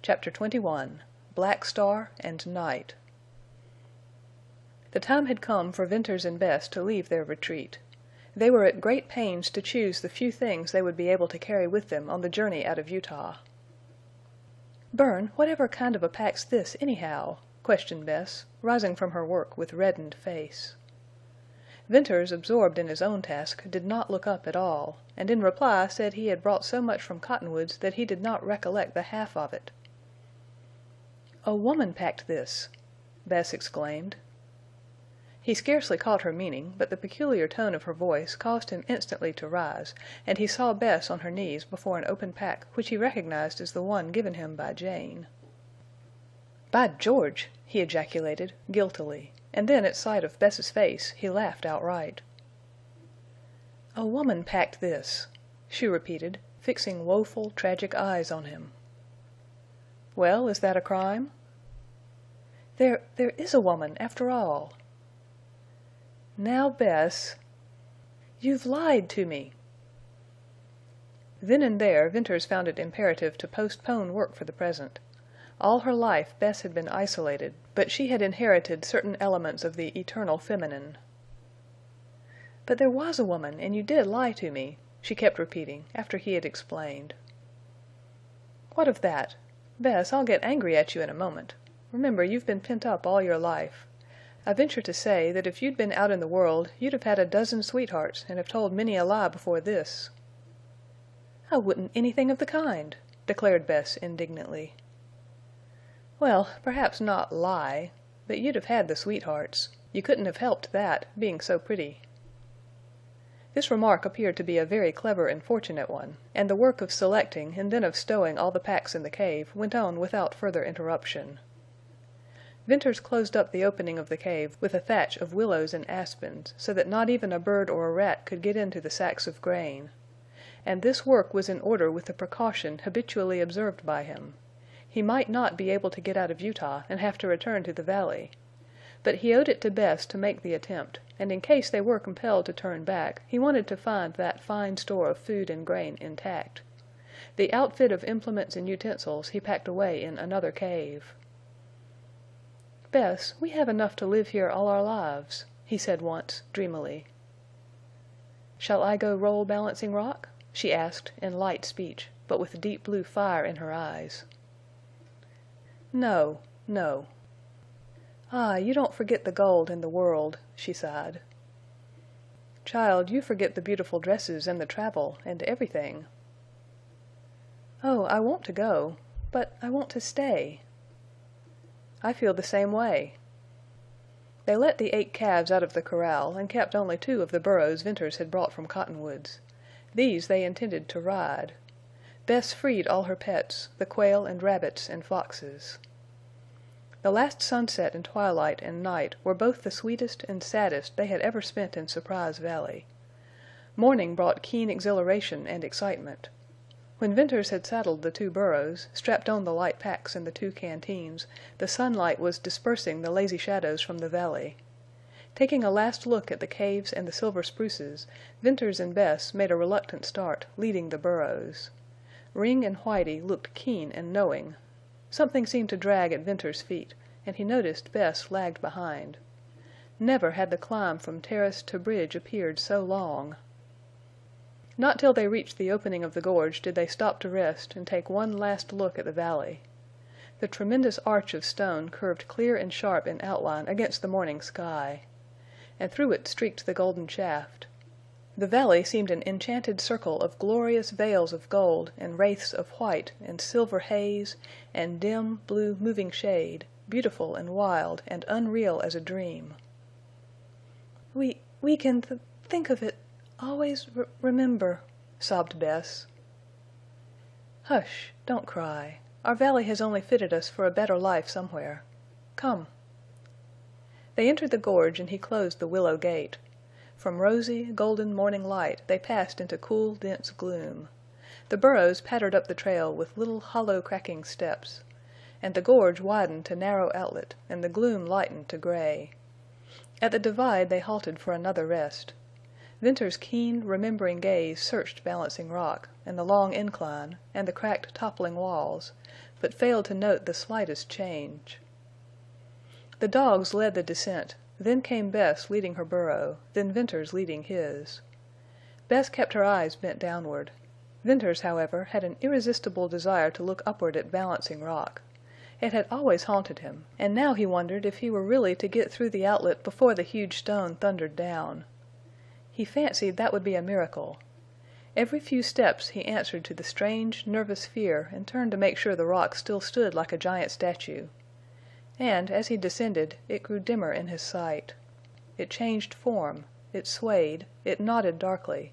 Chapter 21 Black Star and Night The time had come for Venters and Bess to leave their retreat. They were at great pains to choose the few things they would be able to carry with them on the journey out of Utah. "Bern, whatever kind of a pack's this, anyhow?" questioned Bess, rising from her work with reddened face. Venters, absorbed in his own task, did not look up at all, and in reply said he had brought so much from Cottonwoods that he did not recollect the half of it. "A woman packed this!" Bess exclaimed. He scarcely caught her meaning, but the peculiar tone of her voice caused him instantly to rise, and he saw Bess on her knees before an open pack which he recognized as the one given him by Jane. "By George!" he ejaculated, guiltily, and then at sight of Bess's face he laughed outright. "A woman packed this," she repeated, fixing woeful, tragic eyes on him. "Well, is that a crime?" There is a woman, after all." "Now, Bess—" "You've lied to me!" Then and there Venters found it imperative to postpone work for the present. All her life Bess had been isolated, but she had inherited certain elements of the eternal feminine. "But there was a woman, and you did lie to me," she kept repeating, after he had explained. "What of that? Bess, I'll get angry at you in a moment. Remember, you've been pent up all your life. I venture to say that if you'd been out in the world you'd have had a dozen sweethearts and have told many a lie before this." "I wouldn't anything of the kind," declared Bess indignantly. "Well, perhaps not lie. But you'd have had the sweethearts. You couldn't have helped that, being so pretty." This remark appeared to be a very clever and fortunate one, and the work of selecting and then of stowing all the packs in the cave went on without further interruption. Venters closed up the opening of the cave with a thatch of willows and aspens so that not even a bird or a rat could get into the sacks of grain. And this work was in order with the precaution habitually observed by him. He might not be able to get out of Utah and have to return to the valley. But he owed it to Bess to make the attempt, and in case they were compelled to turn back he wanted to find that fine store of food and grain intact. The outfit of implements and utensils he packed away in another cave. "Bess, we have enough to live here all our lives," he said once, dreamily. "Shall I go roll Balancing Rock?" she asked, in light speech, but with deep blue fire in her eyes. "No, no." "Ah, you don't forget the gold and the world," she sighed. "Child, you forget the beautiful dresses and the travel and everything." "Oh, I want to go. But I want to stay." "I feel the same way." They let the 8 calves out of the corral and kept only 2 of the burros Venters had brought from Cottonwoods. These they intended to ride. Bess freed all her pets, the quail and rabbits and foxes. The last sunset and twilight and night were both the sweetest and saddest they had ever spent in Surprise Valley. Morning brought keen exhilaration and excitement. When Venters had saddled the 2 burros, strapped on the light packs and the 2 canteens, the sunlight was dispersing the lazy shadows from the valley. Taking a last look at the caves and the silver spruces, Venters and Bess made a reluctant start, leading the burros. Ring and Whitie looked keen and knowing. Something seemed to drag at Venters' feet, and he noticed Bess lagged behind. Never had the climb from terrace to bridge appeared so long. Not till they reached the opening of the gorge did they stop to rest and take one last look at the valley. The tremendous arch of stone curved clear and sharp in outline against the morning sky. And through it streaked the golden shaft. The valley seemed an enchanted circle of glorious veils of gold and wraiths of white and silver haze and dim, blue moving shade, beautiful and wild and unreal as a dream. We can think of it—always remember," sobbed Bess. "Hush! Don't cry. Our valley has only fitted us for a better life somewhere. Come." They entered the gorge and he closed the willow gate. From rosy, golden morning light they passed into cool, dense gloom. The burros pattered up the trail with little hollow cracking steps. And the gorge widened to narrow outlet and the gloom lightened to gray. At the divide they halted for another rest. Venters' keen, remembering gaze searched Balancing Rock, and the long incline, and the cracked, toppling walls, but failed to note the slightest change. The dogs led the descent, then came Bess leading her burro, then Venters leading his. Bess kept her eyes bent downward. Venters, however, had an irresistible desire to look upward at Balancing Rock. It had always haunted him, and now he wondered if he were really to get through the outlet before the huge stone thundered down. He fancied that would be a miracle. Every few steps he answered to the strange, nervous fear and turned to make sure the rock still stood like a giant statue. And, as he descended, it grew dimmer in his sight. It changed form, it swayed, it nodded darkly,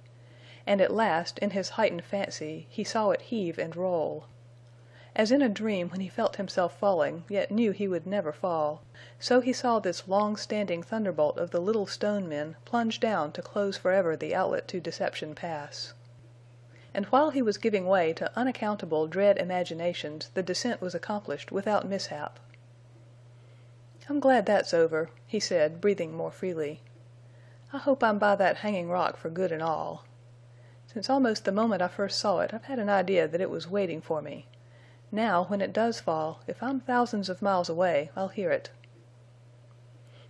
and at last, in his heightened fancy, he saw it heave and roll. As in a dream when he felt himself falling, yet knew he would never fall, so he saw this long-standing thunderbolt of the little stone men plunge down to close forever the outlet to Deception Pass. And while he was giving way to unaccountable dread imaginations, the descent was accomplished without mishap. "I'm glad that's over," he said, breathing more freely. "I hope I'm by that hanging rock for good and all. Since almost the moment I first saw it, I've had an idea that it was waiting for me. Now, when it does fall, if I'm thousands of miles away, I'll hear it."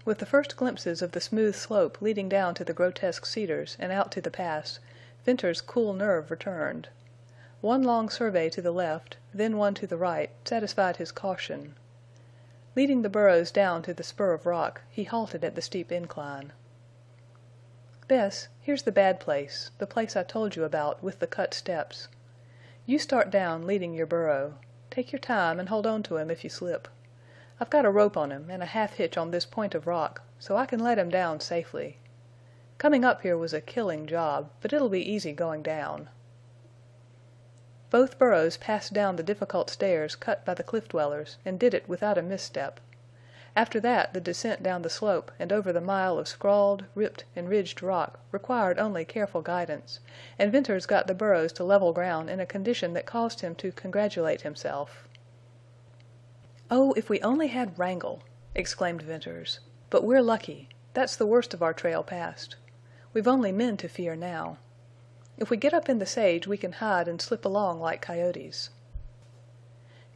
With the first glimpses of the smooth slope leading down to the grotesque cedars and out to the pass, Venters's cool nerve returned. One long survey to the left, then one to the right, satisfied his caution. Leading the burros down to the spur of rock, he halted at the steep incline. "Bess, here's the bad place, the place I told you about, with the cut steps. You start down, leading your burro. Take your time and hold on to him if you slip. I've got a rope on him and a half-hitch on this point of rock, so I can let him down safely. Coming up here was a killing job, but it'll be easy going down." Both burros passed down the difficult stairs cut by the cliff-dwellers and did it without a misstep. After that the descent down the slope and over the mile of scrawled, ripped, and ridged rock required only careful guidance, and Venters got the burros to level ground in a condition that caused him to congratulate himself. "Oh, if we only had Wrangle!" exclaimed Venters. "But we're lucky. That's the worst of our trail past. We've only men to fear now. If we get up in the sage we can hide and slip along like coyotes."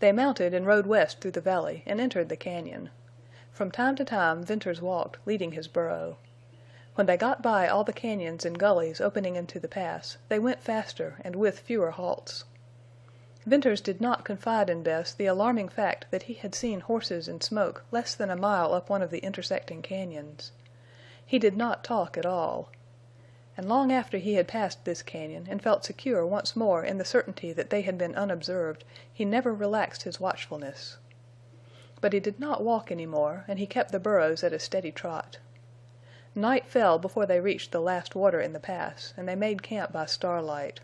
They mounted and rode west through the valley and entered the cañon. From time to time Venters walked, leading his burro. When they got by all the cañons and gullies opening into the pass, they went faster and with fewer halts. Venters did not confide in Bess the alarming fact that he had seen horses and smoke less than a mile up one of the intersecting cañons. He did not talk at all. And long after he had passed this cañon and felt secure once more in the certainty that they had been unobserved, he never relaxed his watchfulness. But he did not walk any more, and he kept the burros at a steady trot. Night fell before they reached the last water in the pass, and they made camp by starlight.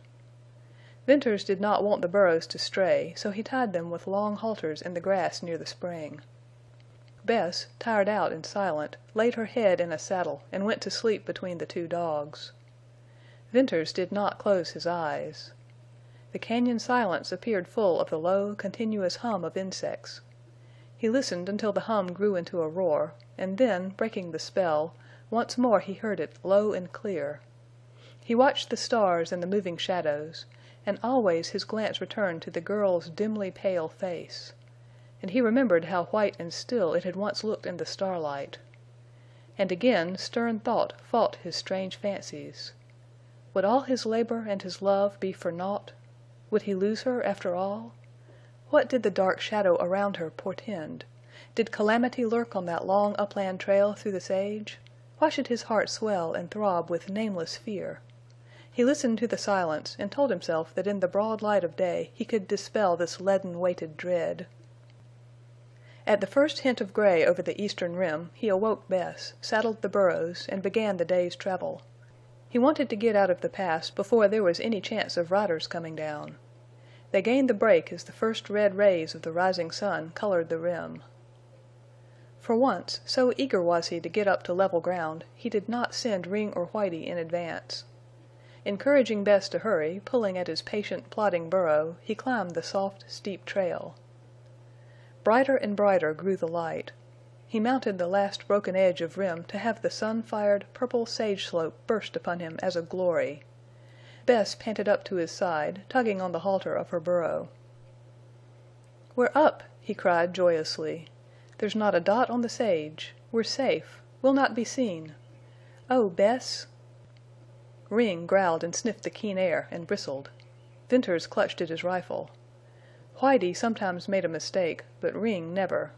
Venters did not want the burros to stray, so he tied them with long halters in the grass near the spring. Bess, tired out and silent, laid her head in a saddle and went to sleep between the two dogs. Venters did not close his eyes. The cañon silence appeared full of the low, continuous hum of insects. He listened until the hum grew into a roar, and then, breaking the spell, once more he heard it low and clear. He watched the stars and the moving shadows, and always his glance returned to the girl's dimly pale face. And he remembered how white and still it had once looked in the starlight. And again stern thought fought his strange fancies. Would all his labor and his love be for naught? Would he lose her after all? What did the dark shadow around her portend? Did calamity lurk on that long upland trail through the sage? Why should his heart swell and throb with nameless fear? He listened to the silence and told himself that in the broad light of day he could dispel this leaden-weighted dread. At the first hint of gray over the eastern rim he awoke Bess, saddled the burros, and began the day's travel. He wanted to get out of the pass before there was any chance of riders coming down. They gained the break as the first red rays of the rising sun colored the rim. For once, so eager was he to get up to level ground, he did not send Ring or Whitie in advance. Encouraging Bess to hurry, pulling at his patient, plodding burro, he climbed the soft, steep trail. Brighter and brighter grew the light. He mounted the last broken edge of rim to have the sun-fired, purple sage slope burst upon him as a glory. Bess panted up to his side, tugging on the halter of her burro. "We're up!" he cried joyously. "There's not a dot on the sage. We're safe. We'll not be seen. Oh, Bess!" Ring growled and sniffed the keen air and bristled. Venters clutched at his rifle. Whitey sometimes made a mistake, but Ring never.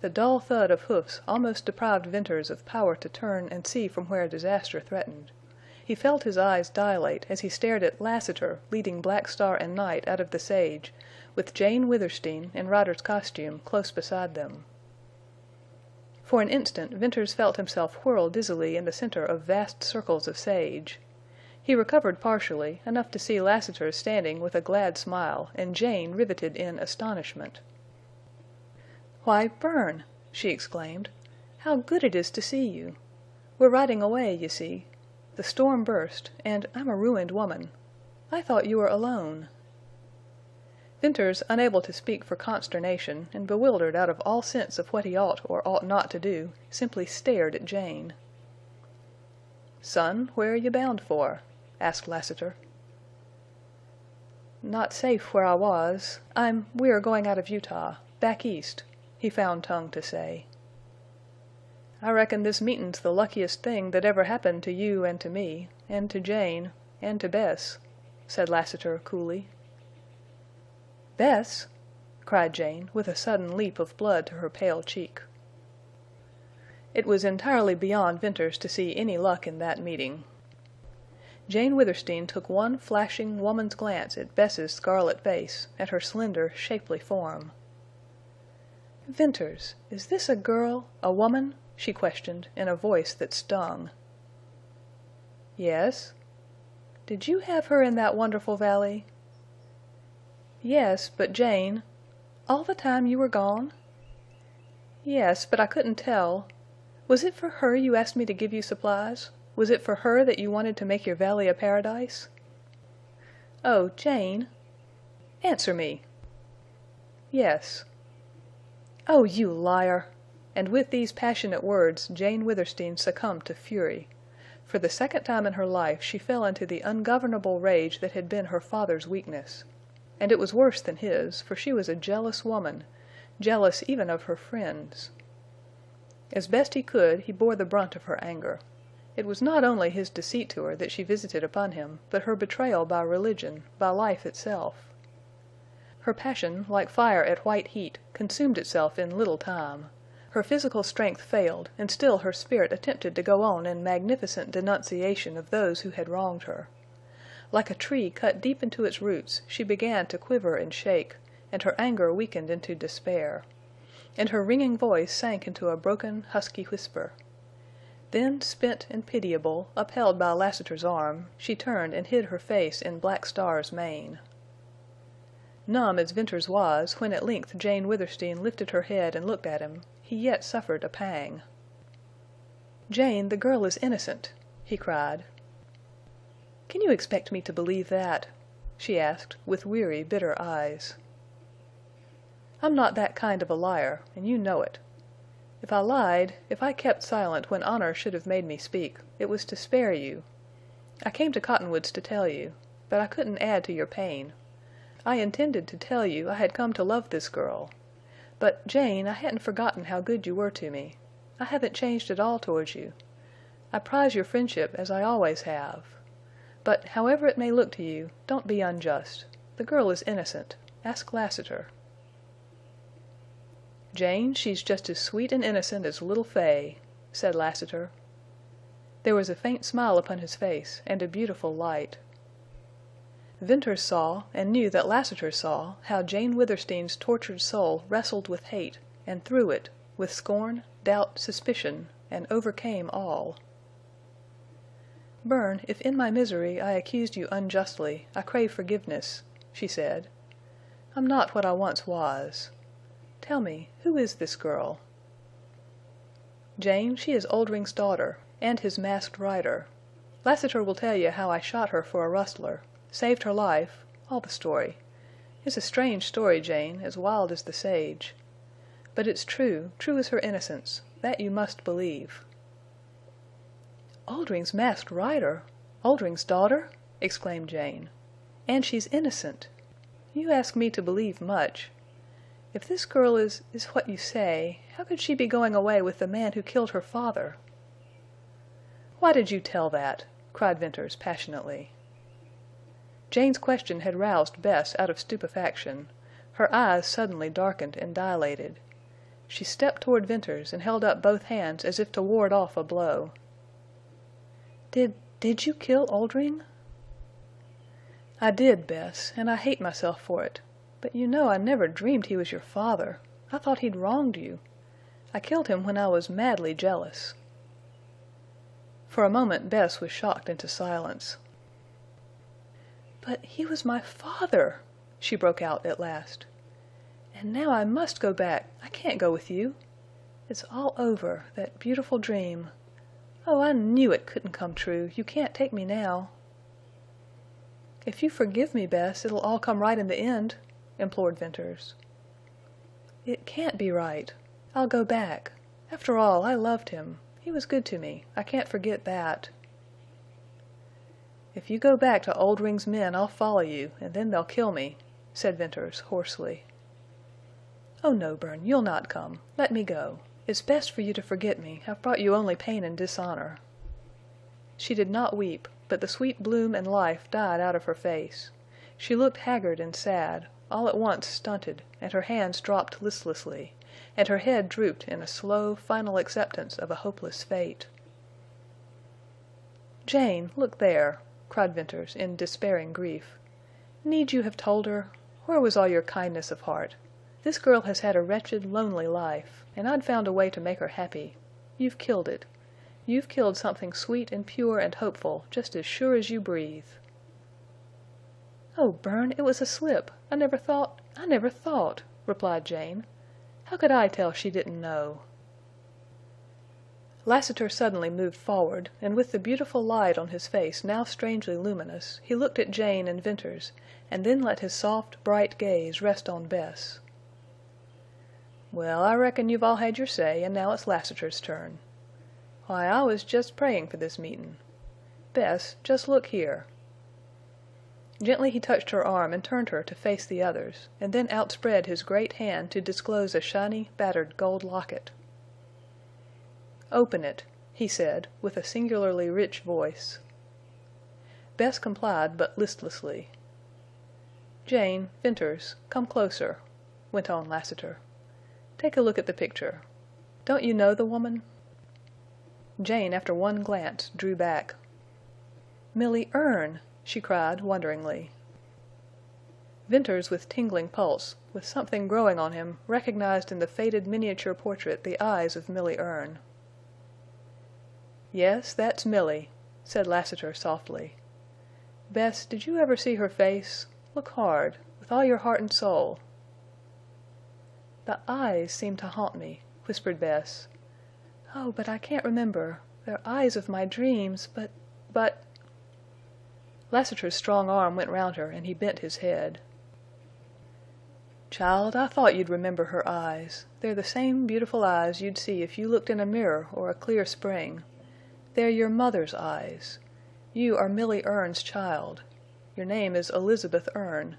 The dull thud of hoofs almost deprived Venters of power to turn and see from where disaster threatened. He felt his eyes dilate as he stared at Lassiter leading Black Star and Night out of the sage, with Jane Withersteen in rider's costume close beside them. For an instant Venters felt himself whirl dizzily in the center of vast circles of sage. He recovered partially, enough to see Lassiter standing with a glad smile and Jane riveted in astonishment. "Why, Bern!" she exclaimed. "How good it is to see you! We're riding away, you see. The storm burst, and I'm a ruined woman. I thought you were alone." Venters, unable to speak for consternation and bewildered out of all sense of what he ought or ought not to do, simply stared at Jane. "Son, where are you bound for?" asked Lassiter. "Not safe where I was. We are going out of Utah. Back east," he found tongue to say. "I reckon this meetin's the luckiest thing that ever happened to you and to me, and to Jane, and to Bess," said Lassiter coolly. "Bess!" cried Jane, with a sudden leap of blood to her pale cheek. It was entirely beyond Venters to see any luck in that meeting. Jane Withersteen took one flashing woman's glance at Bess's scarlet face, at her slender, shapely form. "Venters, is this a girl, a woman?" she questioned, in a voice that stung. "Yes." "Did you have her in that wonderful valley?" "Yes, but Jane—" "All the time you were gone?" "Yes, but I couldn't tell. Was it for her you asked me to give you supplies? Was it for her that you wanted to make your valley a paradise?" "Oh, Jane!" "Answer me!" "Yes." "Oh, you liar!" And with these passionate words Jane Withersteen succumbed to fury. For the second time in her life she fell into the ungovernable rage that had been her father's weakness. And it was worse than his, for she was a jealous woman, jealous even of her friends. As best he could, he bore the brunt of her anger. It was not only his deceit to her that she visited upon him, but her betrayal by religion, by life itself. Her passion, like fire at white heat, consumed itself in little time. Her physical strength failed, and still her spirit attempted to go on in magnificent denunciation of those who had wronged her. Like a tree cut deep into its roots, she began to quiver and shake, and her anger weakened into despair. And her ringing voice sank into a broken, husky whisper. Then, spent and pitiable, upheld by Lassiter's arm, she turned and hid her face in Black Star's mane. Numb as Venters was, when at length Jane Withersteen lifted her head and looked at him, he yet suffered a pang. "Jane, the girl is innocent!" he cried. "Can you expect me to believe that?" she asked, with weary, bitter eyes. "I'm not that kind of a liar, and you know it. If I lied, if I kept silent when honor should have made me speak, it was to spare you. I came to Cottonwoods to tell you, but I couldn't add to your pain. I intended to tell you I had come to love this girl. But, Jane, I hadn't forgotten how good you were to me. I haven't changed at all towards you. I prize your friendship as I always have. But, however it may look to you, don't be unjust. The girl is innocent. Ask Lassiter." "Jane, she's just as sweet and innocent as little Fay," said Lassiter. There was a faint smile upon his face and a beautiful light. Venters saw, and knew that Lassiter saw, how Jane Withersteen's tortured soul wrestled with hate, and through it, with scorn, doubt, suspicion, and overcame all. "Bern, if in my misery I accused you unjustly, I crave forgiveness," she said. "I'm not what I once was. Tell me, who is this girl?" "Jane, she is Oldring's daughter, and his masked rider. Lassiter will tell you how I shot her for a rustler, saved her life, all the story. It's a strange story, Jane, as wild as the sage. But it's true, true as her innocence. That you must believe." "Oldring's masked rider? Oldring's daughter?" exclaimed Jane. "And she's innocent. You ask me to believe much. If this girl is what you say, how could she be going away with the man who killed her father?" "Why did you tell that?" cried Venters passionately. Jane's question had roused Bess out of stupefaction. Her eyes suddenly darkened and dilated. She stepped toward Venters and held up both hands as if to ward off a blow. Did you kill Oldring?" "I did, Bess, and I hate myself for it. But you know I never dreamed he was your father. I thought he'd wronged you. I killed him when I was madly jealous." For a moment Bess was shocked into silence. "But he was my father!" she broke out at last. "And now I must go back. I can't go with you. It's all over, that beautiful dream. Oh, I knew it couldn't come true. You can't take me now." "If you forgive me, Bess, it'll all come right in the end," implored Venters. "It can't be right. I'll go back. After all, I loved him. He was good to me. I can't forget that." "If you go back to Oldring's men I'll follow you, and then they'll kill me," said Venters hoarsely. "Oh no, Bern, you'll not come. Let me go. It's best for you to forget me. I've brought you only pain and dishonor." She did not weep, but the sweet bloom and life died out of her face. She looked haggard and sad, all at once stunted, and her hands dropped listlessly, and her head drooped in a slow, final acceptance of a hopeless fate. "Jane, look there!" cried Venters in despairing grief. "Need you have told her? Where was all your kindness of heart? This girl has had a wretched, lonely life, and I'd found a way to make her happy. You've killed it. You've killed something sweet and pure and hopeful, just as sure as you breathe." "Oh, Bern, it was a slip. I never thought, replied Jane. "How could I tell she didn't know?" Lassiter suddenly moved forward, and with the beautiful light on his face now strangely luminous, he looked at Jane and Venters, and then let his soft, bright gaze rest on Bess. "Well, I reckon you've all had your say, and now it's Lassiter's turn. Why, I was just praying for this meetin'. Bess, just look here." Gently he touched her arm and turned her to face the others, and then outspread his great hand to disclose a shiny, battered gold locket. "Open it," he said, with a singularly rich voice. Bess complied, but listlessly. "Jane, Venters, come closer," went on Lassiter. "Take a look at the picture. Don't you know the woman?" Jane, after one glance, drew back. "Milly Erne!" she cried, wonderingly. Venters, with tingling pulse, with something growing on him, recognized in the faded miniature portrait the eyes of Milly Erne. "Yes, that's Milly," said Lassiter softly. "Bess, did you ever see her face? Look hard, with all your heart and soul." "The eyes seem to haunt me," whispered Bess. "Oh, but I can't remember. They're eyes of my dreams, but—" Lassiter's strong arm went round her and he bent his head. "Child, I thought you'd remember her eyes. They're the same beautiful eyes you'd see if you looked in a mirror or a clear spring. They're your mother's eyes. You are Milly Erne's child. Your name is Elizabeth Erne.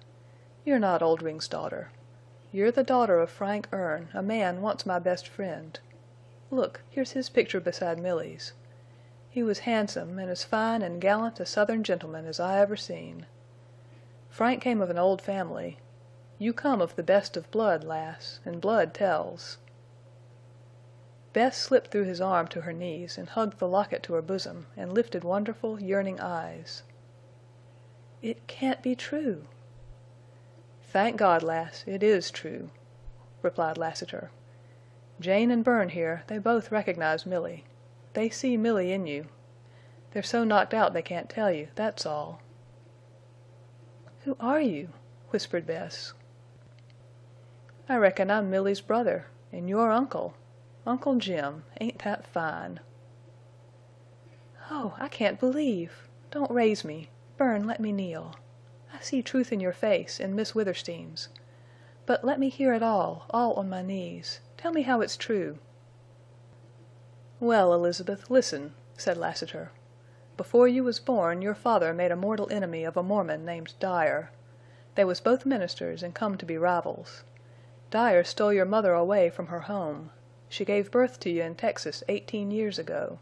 You're not Oldring's daughter. You're the daughter of Frank Erne, a man once my best friend. Look, here's his picture beside Milly's. He was handsome and as fine and gallant a Southern gentleman as I ever seen. Frank came of an old family. You come of the best of blood, lass, and blood tells." Bess slipped through his arm to her knees and hugged the locket to her bosom and lifted wonderful, yearning eyes. "It can't be true." "Thank God, lass, it is true," replied Lassiter. "Jane and Bern here, they both recognize Milly. They see Milly in you. They're so knocked out they can't tell you, that's all." "Who are you?" whispered Bess. "I reckon I'm Milly's brother, and your uncle. Uncle Jim. Ain't that fine?" "Oh, I can't believe! Don't raise me. Bern, let me kneel. I see truth in your face and Miss Withersteen's. But let me hear it all on my knees. Tell me how it's true." "Well, Elizabeth, listen," said Lassiter. "Before you was born your father made a mortal enemy of a Mormon named Dyer. They was both ministers and come to be rivals. Dyer stole your mother away from her home. She gave birth to you in Texas 18 years ago.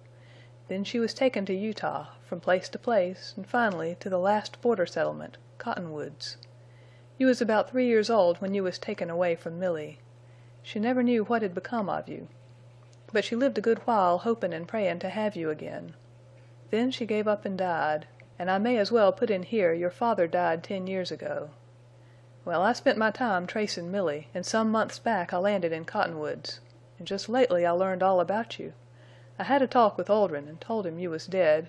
Then she was taken to Utah, from place to place, and finally to the last border settlement, Cottonwoods. You was about 3 years old when you was taken away from Milly. She never knew what had become of you. But she lived a good while hopin' and prayin' to have you again. Then she gave up and died, and I may as well put in here your father died 10 years ago. Well, I spent my time tracin' Milly, and some months back I landed in Cottonwoods, and just lately I learned all about you. I had a talk with Oldrin and told him you was dead,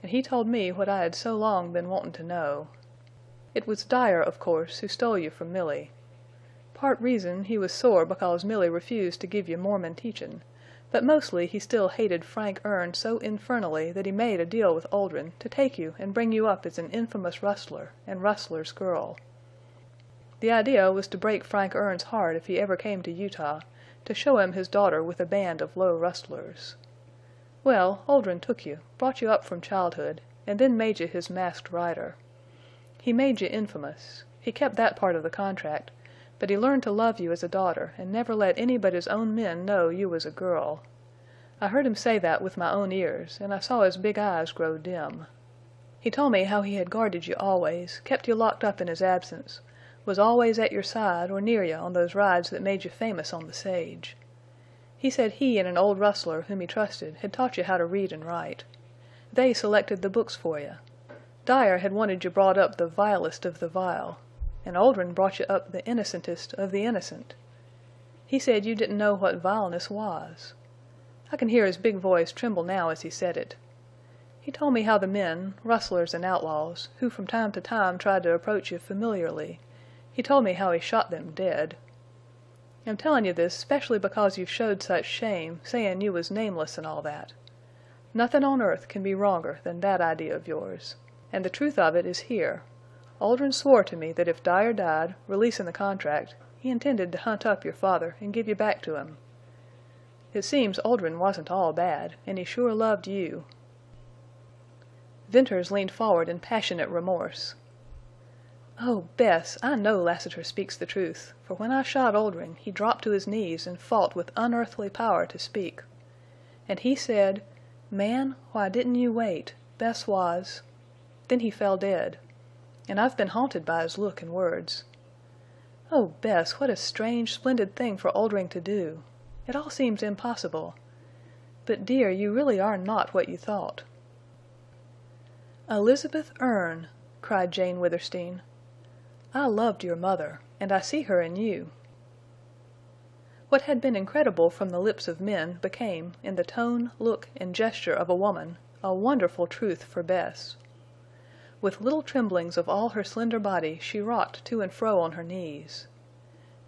and he told me what I had so long been wantin' to know. It was Dyer, of course, who stole you from Milly. Part reason he was sore because Milly refused to give you Mormon teachin', but mostly he still hated Frank Erne so infernally that he made a deal with Oldrin to take you and bring you up as an infamous rustler and rustler's girl. The idea was to break Frank Erne's heart if he ever came to Utah, to show him his daughter with a band of low rustlers. Well, Oldrin took you, brought you up from childhood, and then made you his masked rider. He made you infamous. He kept that part of the contract, but he learned to love you as a daughter and never let any but his own men know you was a girl. I heard him say that with my own ears, and I saw his big eyes grow dim. He told me how he had guarded you always, kept you locked up in his absence, was always at your side or near you on those rides that made you famous on the sage. He said he and an old rustler whom he trusted had taught you how to read and write. They selected the books for you. Dyer had wanted you brought up the vilest of the vile, and Oldrin brought you up the innocentest of the innocent. He said you didn't know what vileness was. I can hear his big voice tremble now as he said it. He told me how the men, rustlers and outlaws, who from time to time tried to approach you familiarly, he told me how he shot them dead. I'm tellin' you this specially because you've showed such shame, sayin' you was nameless and all that. Nothin' on earth can be wronger than that idea of yours. And the truth of it is here. Oldrin swore to me that if Dyer died, releasin' the contract, he intended to hunt up your father and give you back to him. It seems Oldrin wasn't all bad, and he sure loved you." Venters leaned forward in passionate remorse. "Oh, Bess, I know Lassiter speaks the truth, for when I shot Oldrin he dropped to his knees and fought with unearthly power to speak. And he said, 'Man, why didn't you wait? Bess was—' Then he fell dead. And I've been haunted by his look and words. Oh, Bess, what a strange, splendid thing for Oldring to do! It all seems impossible. But, dear, you really are not what you thought." "Elizabeth Erne!" cried Jane Withersteen. "I loved your mother, and I see her in you." What had been incredible from the lips of men became, in the tone, look, and gesture of a woman, a wonderful truth for Bess. With little tremblings of all her slender body she rocked to and fro on her knees.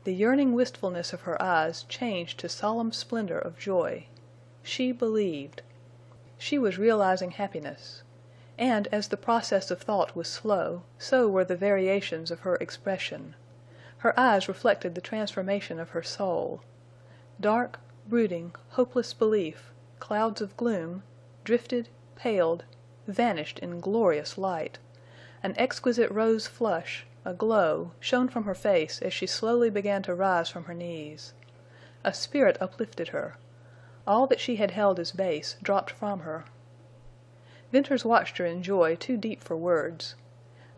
The yearning wistfulness of her eyes changed to solemn splendor of joy. She believed. She was realizing happiness. And as the process of thought was slow, so were the variations of her expression. Her eyes reflected the transformation of her soul. Dark, brooding, hopeless belief, clouds of gloom, drifted, paled, vanished in glorious light. An exquisite rose flush, a glow, shone from her face as she slowly began to rise from her knees. A spirit uplifted her. All that she had held as base dropped from her. Venters watched her in joy too deep for words.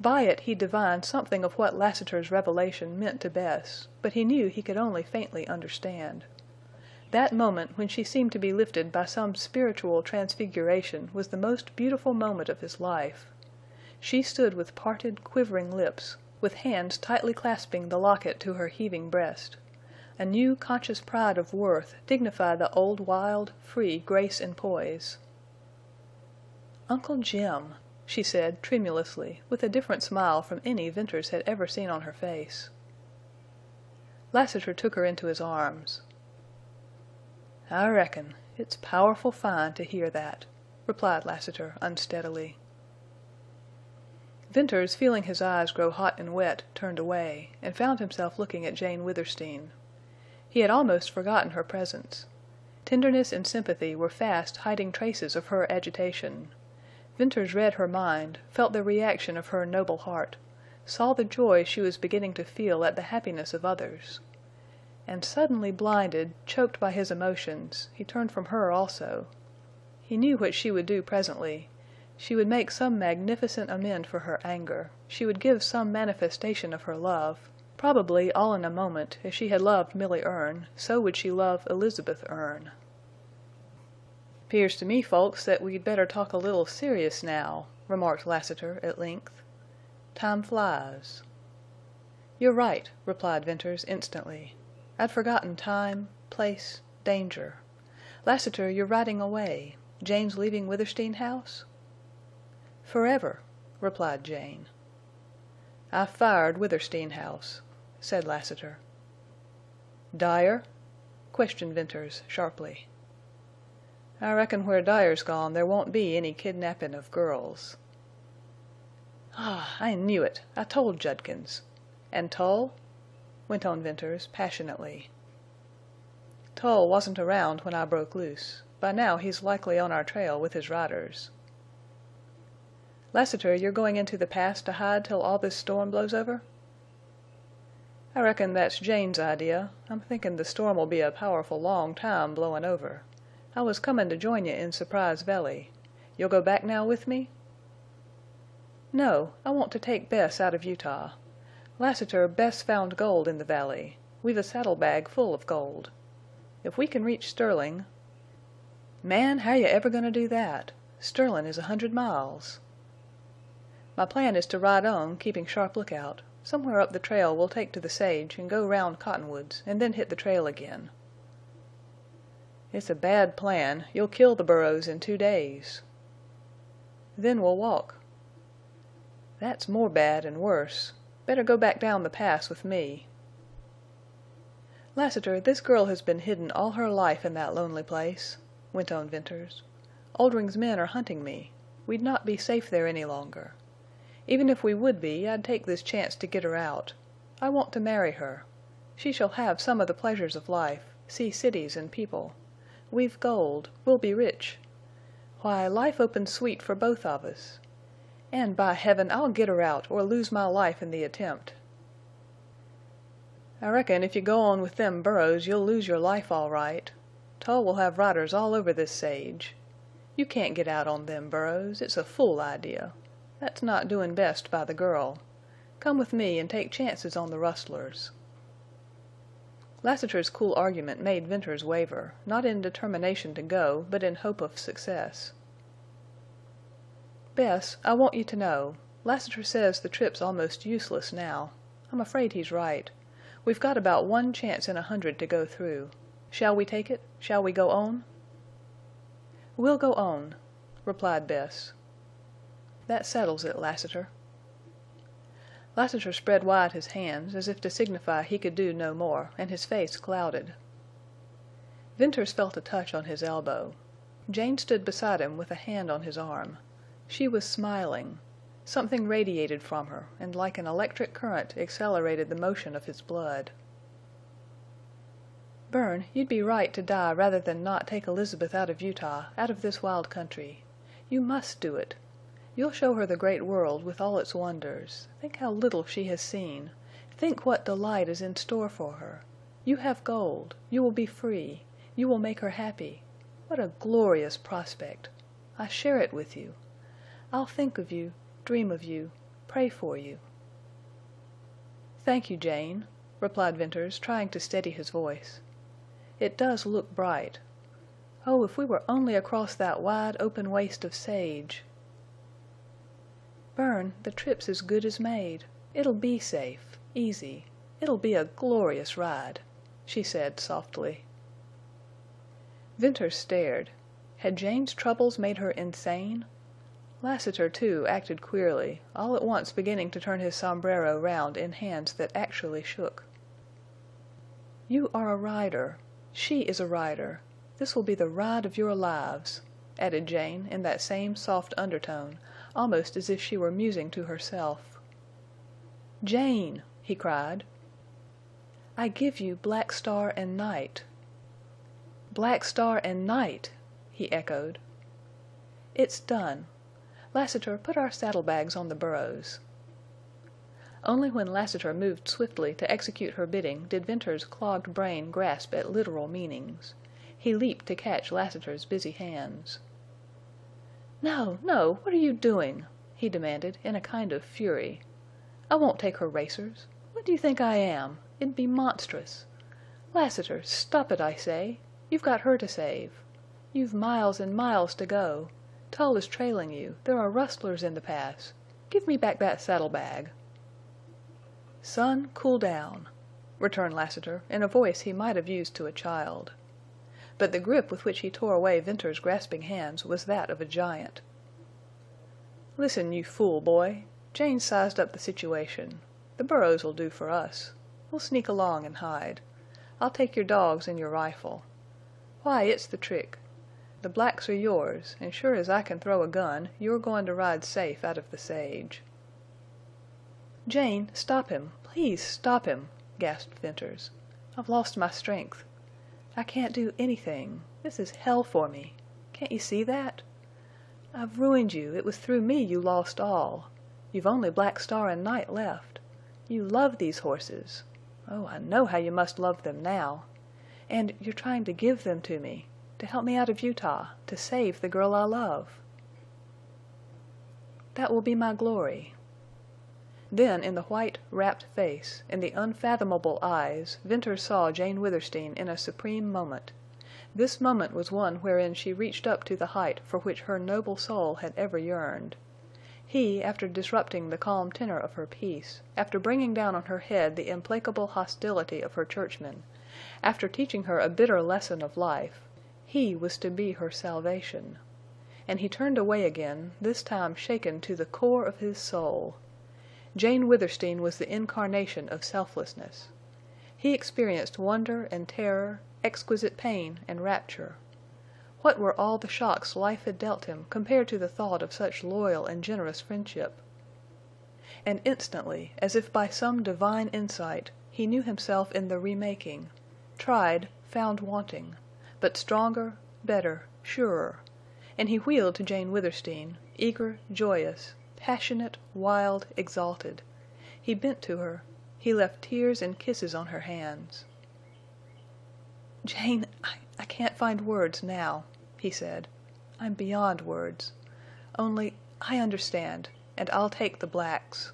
By it he divined something of what Lassiter's revelation meant to Bess, but he knew he could only faintly understand. That moment when she seemed to be lifted by some spiritual transfiguration was the most beautiful moment of his life. She stood with parted, quivering lips, with hands tightly clasping the locket to her heaving breast. A new conscious pride of worth dignified the old wild, free grace and poise. "Uncle Jim," she said tremulously, with a different smile from any Venters had ever seen on her face. Lassiter took her into his arms. "I reckon. It's powerful fine to hear that," replied Lassiter unsteadily. Venters, feeling his eyes grow hot and wet, turned away, and found himself looking at Jane Withersteen. He had almost forgotten her presence. Tenderness and sympathy were fast hiding traces of her agitation. Venters read her mind, felt the reaction of her noble heart, saw the joy she was beginning to feel at the happiness of others. And suddenly blinded, choked by his emotions, he turned from her also. He knew what she would do presently. She would make some magnificent amend for her anger. She would give some manifestation of her love. Probably all in a moment, as she had loved Milly Erne, so would she love Elizabeth Erne. "'Pears to me, folks, that we'd better talk a little serious now," remarked Lassiter at length. "Time flies." "You're right," replied Venters instantly. "I'd forgotten time, place, danger. Lassiter, you're riding away. Jane's leaving Withersteen House?" "Forever," replied Jane. "I fired Withersteen House," said Lassiter. "Dyer?" questioned Venters sharply. "I reckon where Dyer's gone there won't be any kidnapping of girls." "Ah, I knew it! I told Judkins. And Tull?" went on Venters passionately. "Tull wasn't around when I broke loose. By now he's likely on our trail with his riders." "Lassiter, you're going into the Pass to hide till all this storm blows over?" "I reckon that's Jane's idea. I'm thinkin' the storm'll be a powerful long time blowin' over. I was comin' to join you in Surprise Valley. You'll go back now with me?" "No. I want to take Bess out of Utah. Lassiter, Bess found gold in the valley. We've a saddlebag full of gold. If we can reach Sterling—" "Man, how you ever goin' to do that? Sterling is 100 miles." "My plan is to ride on, keeping sharp lookout. Somewhere up the trail we'll take to the sage and go round Cottonwoods and then hit the trail again." "It's a bad plan. You'll kill the burros in 2 days." "Then we'll walk." "That's more bad and worse. Better go back down the Pass with me." "Lassiter, this girl has been hidden all her life in that lonely place," went on Venters. "Oldring's men are hunting me. We'd not be safe there any longer. Even if we would be, I'd take this chance to get her out. I want to marry her. She shall have some of the pleasures of life, see cities and people. We've gold. We'll be rich. Why, life opens sweet for both of us. And, by Heaven, I'll get her out or lose my life in the attempt." "I reckon if you go on with them burros you'll lose your life all right. Tull will have riders all over this sage. You can't get out on them burros. It's a fool idea. That's not doing best by the girl. Come with me and take chances on the rustlers." Lassiter's cool argument made Venters waver, not in determination to go, but in hope of success. "Bess, I want you to know. Lassiter says the trip's almost useless now. I'm afraid he's right. We've got about 1 chance in 100 to go through. Shall we take it? Shall we go on?" "We'll go on," replied Bess. "That settles it, Lassiter." Lassiter spread wide his hands, as if to signify he could do no more, and his face clouded. Venters felt a touch on his elbow. Jane stood beside him with a hand on his arm. She was smiling. Something radiated from her, and like an electric current accelerated the motion of his blood. "Bern, you'd be right to die rather than not take Elizabeth out of Utah, out of this wild country. You must do it. You'll show her the great world with all its wonders. Think how little she has seen. Think what delight is in store for her. You have gold. You will be free. You will make her happy. What a glorious prospect! I share it with you. I'll think of you, dream of you, pray for you." "Thank you, Jane," replied Venters, trying to steady his voice. "It does look bright. Oh, if we were only across that wide open waste of sage!" "Bern, the trip's as good as made. It'll be safe, easy. It'll be a glorious ride," she said softly. Venters stared. Had Jane's troubles made her insane? Lassiter, too, acted queerly, all at once beginning to turn his sombrero round in hands that actually shook. "You are a rider. She is a rider. This will be the ride of your lives," added Jane in that same soft undertone, almost as if she were musing to herself. "Jane!" he cried. "I give you Black Star and Night." "Black Star and Night!" he echoed. "It's done. Lassiter, put our saddlebags on the burros." Only when Lassiter moved swiftly to execute her bidding did Venters's clogged brain grasp at literal meanings. He leaped to catch Lassiter's busy hands. "No, no! What are you doing?" he demanded, in a kind of fury. "I won't take her racers. What do you think I am? It'd be monstrous. Lassiter, stop it, I say. You've got her to save. You've miles and miles to go. Tull is trailing you. There are rustlers in the pass. Give me back that saddlebag." "Son, cool down," returned Lassiter, in a voice he might have used to a child. But the grip with which he tore away Venters's grasping hands was that of a giant. "Listen, you fool boy. Jane's sized up the situation. The burros'll do for us. We'll sneak along and hide. I'll take your dogs and your rifle. Why, it's the trick. The blacks are yours, and sure as I can throw a gun, you're going to ride safe out of the sage." "Jane, stop him. Please stop him," gasped Venters. "I've lost my strength. I can't do anything. This is hell for me. Can't you see that? I've ruined you. It was through me you lost all. You've only Black Star and Night left. You love these horses. Oh, I know how you must love them now. And you're trying to give them to me, to help me out of Utah, to save the girl I love. That will be my glory." Then in the white, rapt face, in the unfathomable eyes, Venters saw Jane Withersteen in a supreme moment. This moment was one wherein she reached up to the height for which her noble soul had ever yearned. He, after disrupting the calm tenor of her peace, after bringing down on her head the implacable hostility of her churchmen, after teaching her a bitter lesson of life, he was to be her salvation. And he turned away again, this time shaken to the core of his soul. Jane Withersteen was the incarnation of selflessness. He experienced wonder and terror, exquisite pain and rapture. What were all the shocks life had dealt him compared to the thought of such loyal and generous friendship? And instantly, as if by some divine insight, he knew himself in the remaking, tried, found wanting, but stronger, better, surer, and he wheeled to Jane Withersteen, eager, joyous, passionate, wild, exalted. He bent to her. He left tears and kisses on her hands. "Jane, I can't find words now," he said. "I'm beyond words. Only I understand, and I'll take the blacks."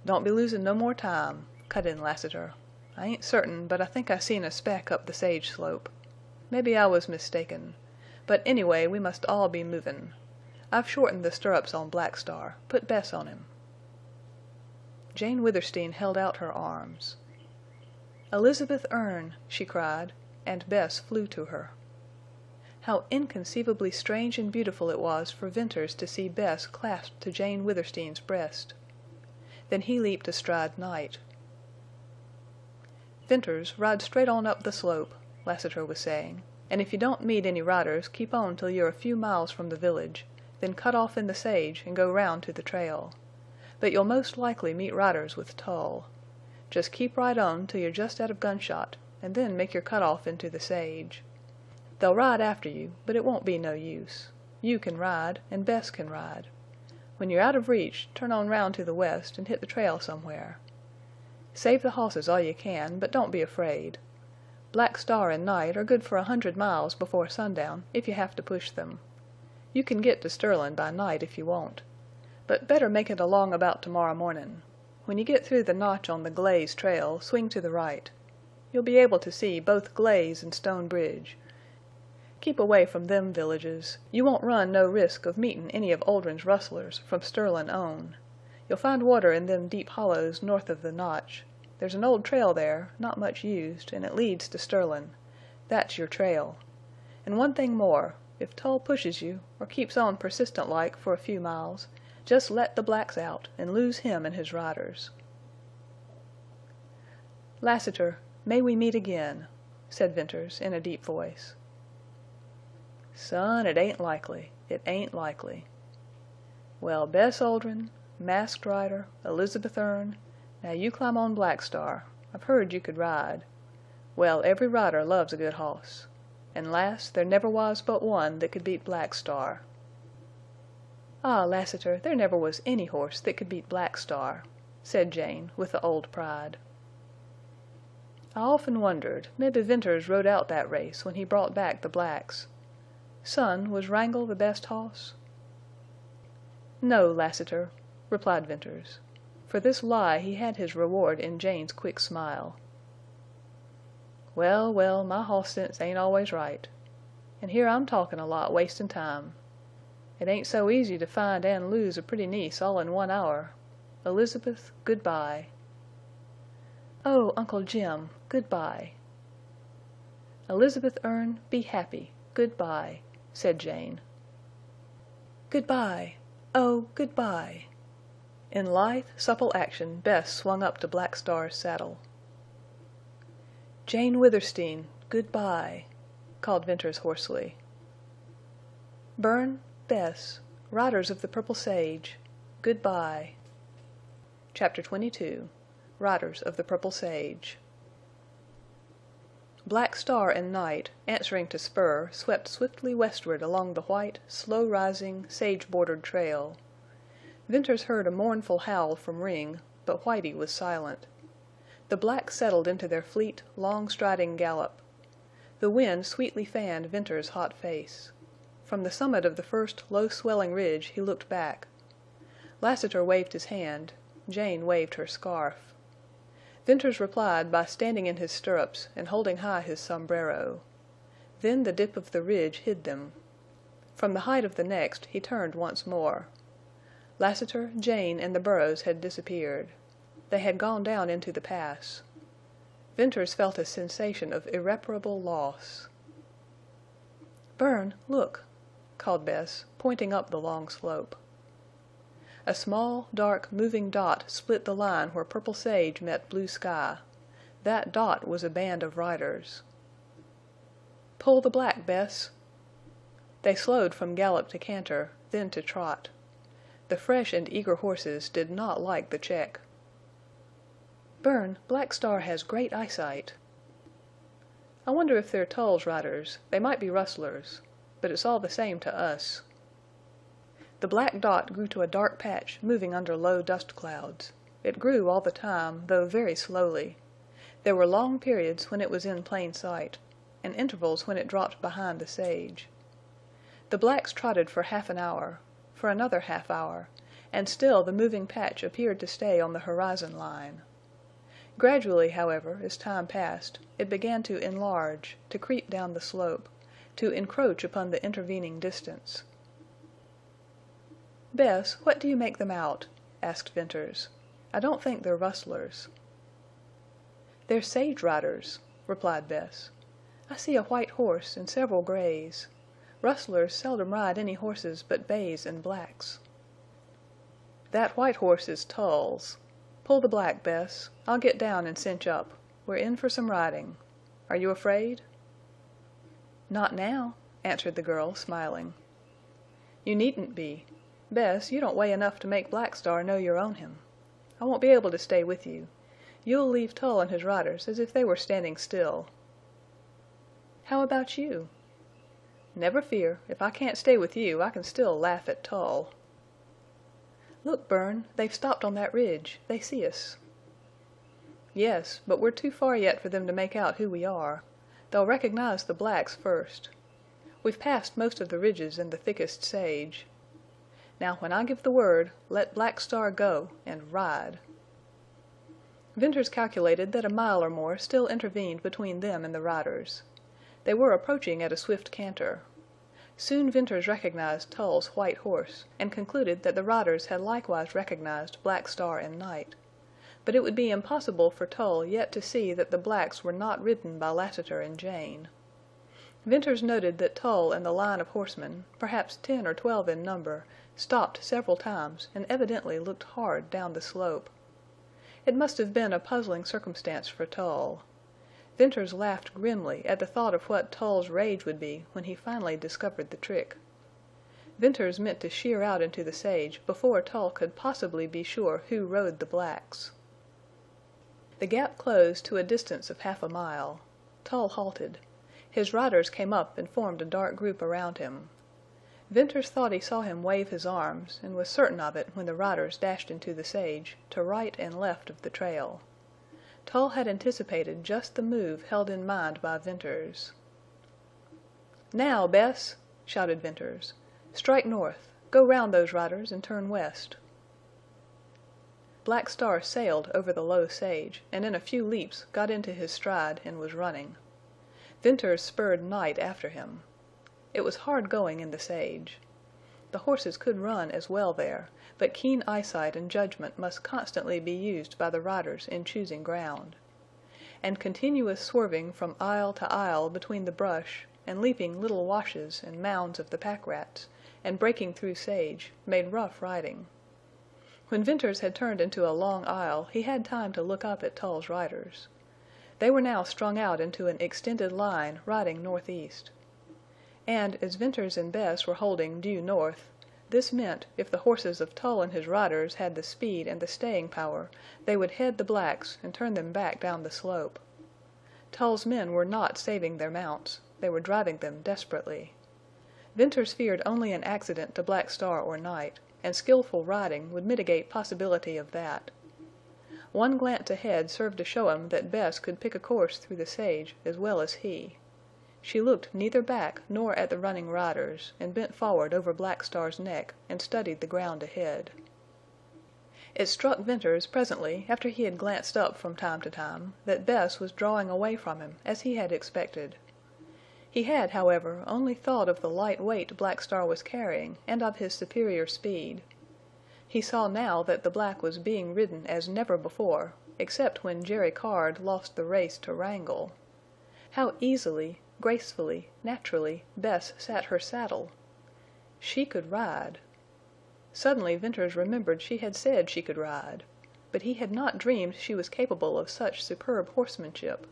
"Don't be losing no more time," cut in Lassiter. "I ain't certain, but I think I seen a speck up the sage slope. Maybe I was mistaken. But anyway, we must all be movin'. I've shortened the stirrups on Black Star. Put Bess on him." Jane Withersteen held out her arms. "Elizabeth Erne!" she cried, and Bess flew to her. How inconceivably strange and beautiful it was for Venters to see Bess clasped to Jane Withersteen's breast. Then he leaped astride Night. "Venters, ride straight on up the slope," Lassiter was saying, "and if you don't meet any riders, keep on till you're a few miles from the village, then cut off in the sage and go round to the trail. But you'll most likely meet riders with Tull. Just keep right on till you're just out of gunshot, and then make your cut off into the sage. They'll ride after you, but it won't be no use. You can ride, and Bess can ride. When you're out of reach, turn on round to the west and hit the trail somewhere. Save the hosses all you can, but don't be afraid. Black Star and Night are good for 100 miles before sundown if you have to push them. You can get to Sterlin' by night if you want. But better make it along about tomorrow mornin'. When you get through the notch on the Glaze trail, swing to the right. You'll be able to see both Glaze and Stone Bridge. Keep away from them villages. You won't run no risk of meetin' any of Oldrin's rustlers from Sterlin' on. You'll find water in them deep hollows north of the notch. There's an old trail there, not much used, and it leads to Sterlin'. That's your trail. And one thing more. If Tull pushes you, or keeps on persistent-like for a few miles, just let the blacks out and lose him and his riders." "Lassiter, may we meet again," said Venters in a deep voice. "Son, it ain't likely. It ain't likely. Well, Bess Oldrin, Masked Rider, Elizabeth Erne, now you climb on Black Star. I've heard you could ride. Well, every rider loves a good hoss. And lass, there never was but one that could beat Black Star." "Ah, Lassiter, there never was any horse that could beat Black Star," said Jane, with the old pride. "I often wondered, mebbe Venters rode out that race when he brought back the blacks. Son, was Wrangle the best hoss?" "No, Lassiter," replied Venters. For this lie he had his reward in Jane's quick smile. "Well, well, my hoss sense ain't always right. An' here I'm talkin' a lot, wastin' time. It ain't so easy to find an' lose a pretty niece all in 1 hour. Elizabeth, good-bye." "Oh, Uncle Jim, good-bye." "Elizabeth Erne, be happy. Good-bye," said Jane. "Good-bye. Oh, good-bye." In lithe, supple action Bess swung up to Black Star's saddle. "Jane Withersteen, good-bye," called Venters hoarsely. "Bern, Bess, riders of the purple sage, good-bye." Chapter 22. Riders of the Purple Sage. Black Star and Night, answering to spur, swept swiftly westward along the white, slow-rising, sage-bordered trail. Venters heard a mournful howl from Ring, but Whitie was silent. The blacks settled into their fleet, long-striding gallop. The wind sweetly fanned Venters' hot face. From the summit of the first low-swelling ridge he looked back. Lassiter waved his hand. Jane waved her scarf. Venters replied by standing in his stirrups and holding high his sombrero. Then the dip of the ridge hid them. From the height of the next he turned once more. Lassiter, Jane, and the burros had disappeared. They had gone down into the pass. Venters felt a sensation of irreparable loss. "Bern, look!" called Bess, pointing up the long slope. A small, dark, moving dot split the line where purple sage met blue sky. That dot was a band of riders. "Pull the black, Bess." They slowed from gallop to canter, then to trot. The fresh and eager horses did not like the check. "Bern, Black Star has great eyesight." "I wonder if they're Tull's riders. They might be rustlers. But it's all the same to us." The black dot grew to a dark patch moving under low dust clouds. It grew all the time, though very slowly. There were long periods when it was in plain sight, and intervals when it dropped behind the sage. The blacks trotted for half an hour, for another half hour, and still the moving patch appeared to stay on the horizon line. Gradually, however, as time passed, it began to enlarge, to creep down the slope, to encroach upon the intervening distance. "Bess, what do you make them out?" asked Venters. "I don't think they're rustlers." "They're sage riders," replied Bess. "I see a white horse and several grays. Rustlers seldom ride any horses but bays and blacks." "That white horse is Tull's. Pull the black, Bess. I'll get down and cinch up. We're in for some riding. Are you afraid?" "Not now," answered the girl, smiling. "You needn't be. Bess, you don't weigh enough to make Black Star know you're on him. I won't be able to stay with you. You'll leave Tull and his riders as if they were standing still." "How about you?" "Never fear. If I can't stay with you, I can still laugh at Tull." "Look, Bern, they've stopped on that ridge. They see us." "Yes, but we're too far yet for them to make out who we are. They'll recognize the blacks first. We've passed most of the ridges and the thickest sage. Now, when I give the word, let Black Star go and ride." Venters calculated that a mile or more still intervened between them and the riders. They were approaching at a swift canter. Soon Venters recognized Tull's white horse and concluded that the riders had likewise recognized Black Star and Night. But it would be impossible for Tull yet to see that the blacks were not ridden by Lassiter and Jane. Venters noted that Tull and the line of horsemen, perhaps 10 or 12 in number, stopped several times and evidently looked hard down the slope. It must have been a puzzling circumstance for Tull. Venters laughed grimly at the thought of what Tull's rage would be when he finally discovered the trick. Venters meant to sheer out into the sage before Tull could possibly be sure who rode the blacks. The gap closed to a distance of half a mile. Tull halted. His riders came up and formed a dark group around him. Venters thought he saw him wave his arms, and was certain of it when the riders dashed into the sage, to right and left of the trail. Tull had anticipated just the move held in mind by Venters. "Now, Bess!" shouted Venters. "Strike north. Go round those riders and turn west." Black Star sailed over the low sage, and in a few leaps got into his stride and was running. Venters spurred Night after him. It was hard going in the sage. The horses could run as well there, but keen eyesight and judgment must constantly be used by the riders in choosing ground. And continuous swerving from aisle to aisle between the brush, and leaping little washes and mounds of the pack rats, and breaking through sage, made rough riding. When Venters had turned into a long aisle he had time to look up at Tull's riders. They were now strung out into an extended line riding northeast. And as Venters and Bess were holding due north, this meant if the horses of Tull and his riders had the speed and the staying power, they would head the blacks and turn them back down the slope. Tull's men were not saving their mounts; they were driving them desperately. Venters feared only an accident to Black Star or Night, and skillful riding would mitigate possibility of that. One glance ahead served to show him that Bess could pick a course through the sage as well as he. She looked neither back nor at the running riders, and bent forward over Black Star's neck and studied the ground ahead. It struck Venters presently, after he had glanced up from time to time, that Bess was drawing away from him, as he had expected. He had, however, only thought of the light weight Black Star was carrying and of his superior speed. He saw now that the black was being ridden as never before, except when Jerry Card lost the race to Wrangle. How easily, gracefully, naturally, Bess sat her saddle! She could ride. Suddenly Venters remembered she had said she could ride, but he had not dreamed she was capable of such superb horsemanship.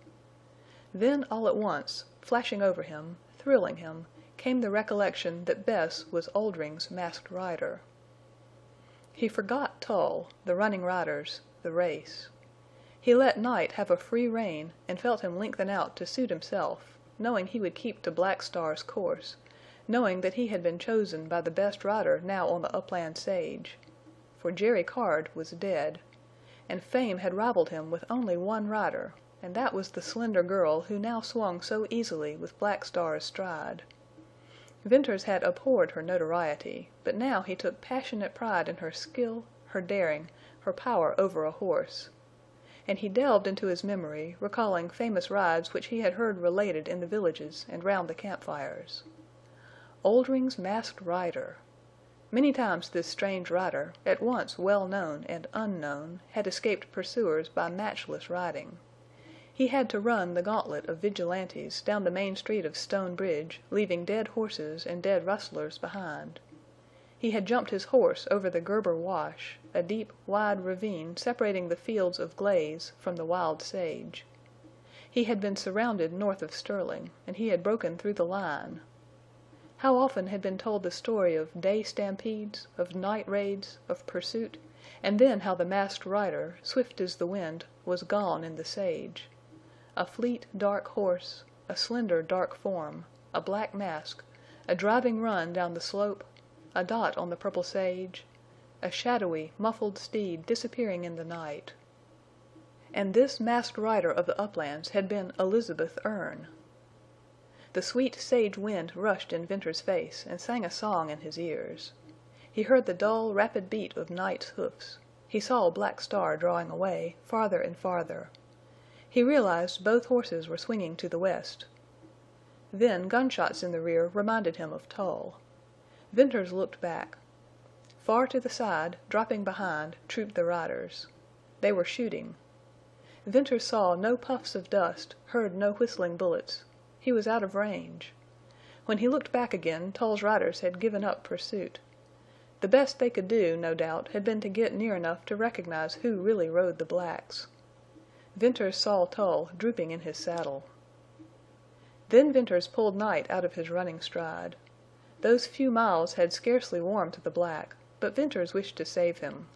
Then all at once, flashing over him, thrilling him, came the recollection that Bess was Oldring's Masked Rider. He forgot Tull, the running riders, the race. He let Night have a free rein and felt him lengthen out to suit himself, knowing he would keep to Black Star's course, knowing that he had been chosen by the best rider now on the upland sage. For Jerry Card was dead, and fame had rivaled him with only one rider, and that was the slender girl who now swung so easily with Black Star's stride. Venters had abhorred her notoriety, but now he took passionate pride in her skill, her daring, her power over a horse. And he delved into his memory, recalling famous rides which he had heard related in the villages and round the campfires. Oldring's Masked Rider! Many times this strange rider, at once well known and unknown, had escaped pursuers by matchless riding. He had to run the gauntlet of vigilantes down the main street of Stone Bridge, leaving dead horses and dead rustlers behind. He had jumped his horse over the Gerber Wash, a deep, wide ravine separating the fields of Glaze from the wild sage. He had been surrounded north of Sterling, and he had broken through the line. How often had been told the story of day stampedes, of night raids, of pursuit, and then how the Masked Rider, swift as the wind, was gone in the sage. A fleet, dark horse, a slender, dark form, a black mask, a driving run down the slope, a dot on the purple sage, a shadowy, muffled steed disappearing in the night. And this Masked Rider of the uplands had been Elizabeth Erne. The sweet sage wind rushed in Venters's face and sang a song in his ears. He heard the dull, rapid beat of Night's hoofs. He saw Black Star drawing away, farther and farther. He realized both horses were swinging to the west. Then gunshots in the rear reminded him of Tull. Venters looked back. Far to the side, dropping behind, trooped the riders. They were shooting. Venters saw no puffs of dust, heard no whistling bullets. He was out of range. When he looked back again, Tull's riders had given up pursuit. The best they could do, no doubt, had been to get near enough to recognize who really rode the blacks. Venters saw Tull drooping in his saddle. Then Venters pulled Night out of his running stride. Those few miles had scarcely warmed the black, but Venters wished to save him.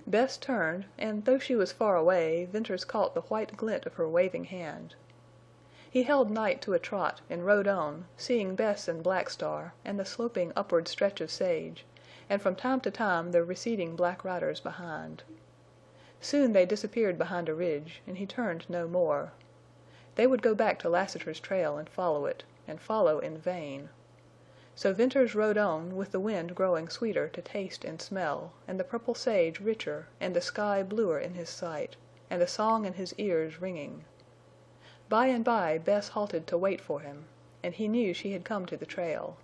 Bess turned, and though she was far away, Venters caught the white glint of her waving hand. He held Night to a trot and rode on, seeing Bess and Black Star and the sloping upward stretch of sage, and from time to time the receding black riders behind. Soon they disappeared behind a ridge, and he turned no more. They would go back to Lassiter's trail and follow it, and follow in vain. So Venters rode on, with the wind growing sweeter to taste and smell, and the purple sage richer, and the sky bluer in his sight, and the song in his ears ringing. By and by Bess halted to wait for him, and he knew she had come to the trail.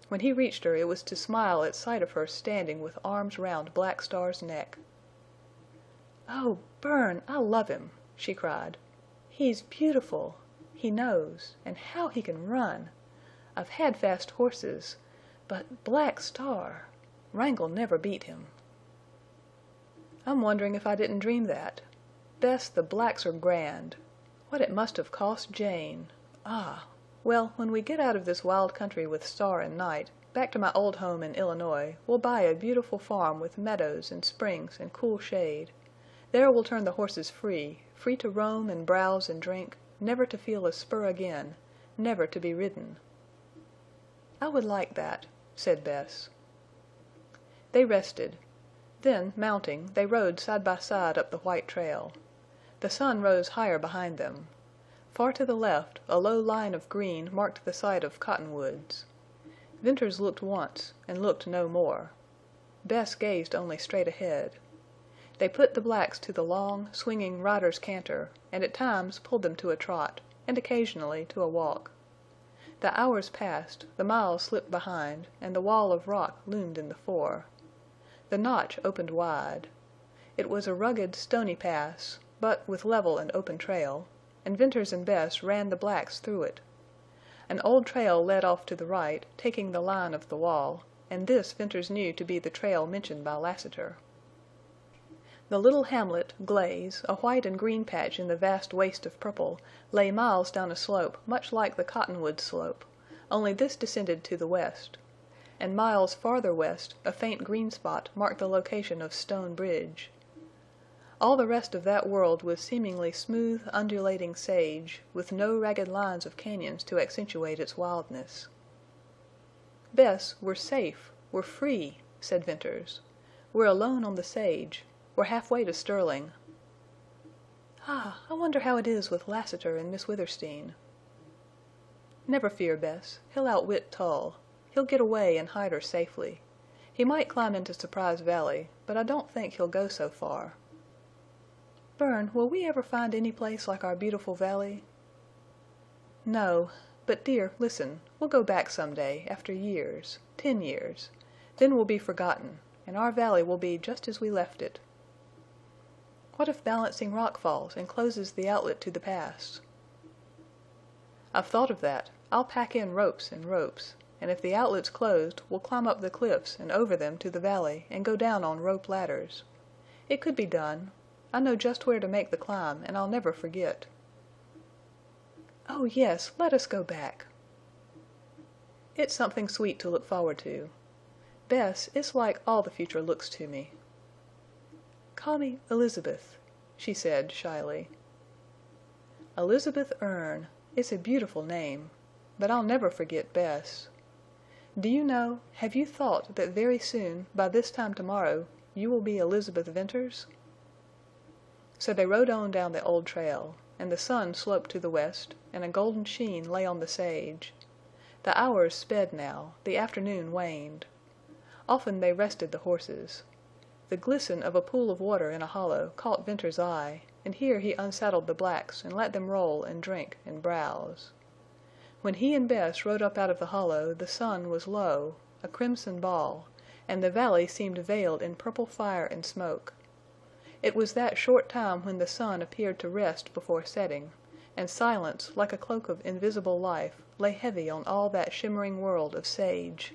When he reached her it was to smile at sight of her standing with arms round Black Star's neck. "Oh, Bern, I love him!" she cried. "He's beautiful. He knows. And how he can run! I've had fast horses. But Black Star! Wrangle never beat him." "I'm wondering if I didn't dream that. Bess, the blacks are grand. What it must have cost Jane! Ah! Well, when we get out of this wild country with Star and Night, back to my old home in Illinois, we'll buy a beautiful farm with meadows and springs and cool shade. There we'll turn the horses free to roam and browse and drink, never to feel a spur again, never to be ridden." "I would like that," said Bess. They rested. Then, mounting, they rode side by side up the white trail. The sun rose higher behind them. Far to the left, a low line of green marked the site of cottonwoods. Venters looked once, and looked no more. Bess gazed only straight ahead. They put the blacks to the long, swinging rider's canter, and at times pulled them to a trot, and occasionally to a walk. The hours passed, the miles slipped behind, and the wall of rock loomed in the fore. The notch opened wide. It was a rugged, stony pass, but with level and open trail, and Venters and Bess ran the blacks through it. An old trail led off to the right, taking the line of the wall, and this Venters knew to be the trail mentioned by Lassiter. The little hamlet, Glaze, a white and green patch in the vast waste of purple, lay miles down a slope much like the cottonwood slope, only this descended to the west, and miles farther west a faint green spot marked the location of Stone Bridge. All the rest of that world was seemingly smooth, undulating sage, with no ragged lines of cañons to accentuate its wildness. "Bess, we're safe. We're free," said Venters. "We're alone on the sage. We're halfway to Sterling." "Ah, I wonder how it is with Lassiter and Miss Withersteen." "Never fear, Bess. He'll outwit Tull. He'll get away and hide her safely. He might climb into Surprise Valley, but I don't think he'll go so far." "Bern, will we ever find any place like our beautiful valley?" "No. But, dear, listen. We'll go back some day, after years, 10 years. Then we'll be forgotten, and our valley will be just as we left it." "What if Balancing Rock falls and closes the outlet to the pass?" "I've thought of that. I'll pack in ropes and ropes, and if the outlet's closed we'll climb up the cliffs and over them to the valley and go down on rope ladders. It could be done. I know just where to make the climb, and I'll never forget." "Oh, yes, let us go back." "It's something sweet to look forward to. Bess, it's like all the future looks to me." "Call me Elizabeth," she said shyly. "Elizabeth Erne. It's a beautiful name. But I'll never forget Bess. Do you know, have you thought that very soon, by this time tomorrow, you will be Elizabeth Venters?" So they rode on down the old trail, and the sun sloped to the west, and a golden sheen lay on the sage. The hours sped now, the afternoon waned. Often they rested the horses. The glisten of a pool of water in a hollow caught Venters's eye, and here he unsaddled the blacks and let them roll and drink and browse. When he and Bess rode up out of the hollow the sun was low, a crimson ball, and the valley seemed veiled in purple fire and smoke. It was that short time when the sun appeared to rest before setting, and silence, like a cloak of invisible life, lay heavy on all that shimmering world of sage.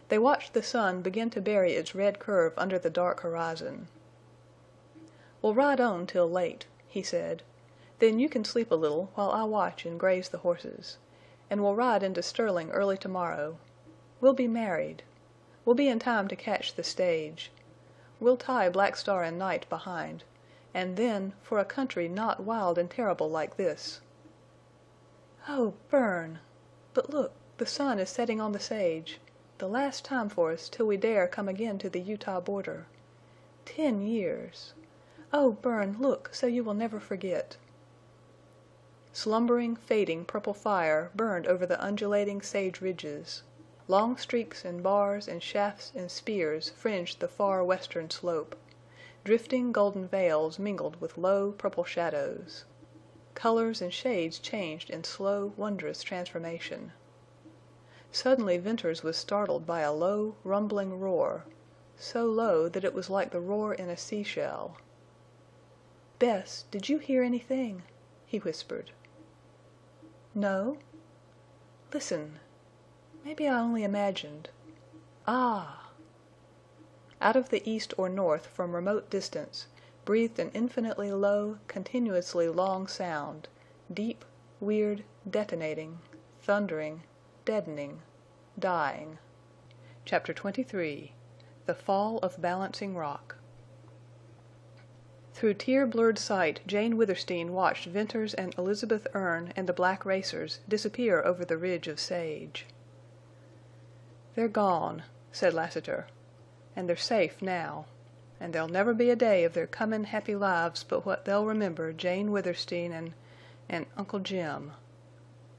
They watched the sun begin to bury its red curve under the dark horizon. "We'll ride on till late," he said. "Then you can sleep a little while I watch and graze the horses. And we'll ride into Sterling early tomorrow. We'll be married. We'll be in time to catch the stage. We'll tie Black Star and Night behind. And then, for a country not wild and terrible like this, "Oh, Bern! But look, the sun is setting on the sage. The last time for us till we dare come again to the Utah border. 10 years! Oh, Bern, look, so you will never forget." Slumbering, fading purple fire burned over the undulating sage ridges. Long streaks and bars and shafts and spears fringed the far western slope. Drifting golden veils mingled with low purple shadows. Colors and shades changed in slow, wondrous transformation. Suddenly Venters was startled by a low, rumbling roar, so low that it was like the roar in a seashell. "Bess, did you hear anything?" he whispered. "No." "Listen. Maybe I only imagined. Ah!" Out of the east or north from remote distance breathed an infinitely low, continuously long sound, deep, weird, detonating, thundering, deadening, dying. Chapter 23. The Fall of Balancing Rock. Through tear-blurred sight Jane Withersteen watched Venters and Elizabeth Erne and the black racers disappear over the ridge of sage. "They're gone," said Lassiter. "And they're safe now. And there'll never be a day of their comin' happy lives but what they'll remember Jane Withersteen and Uncle Jim.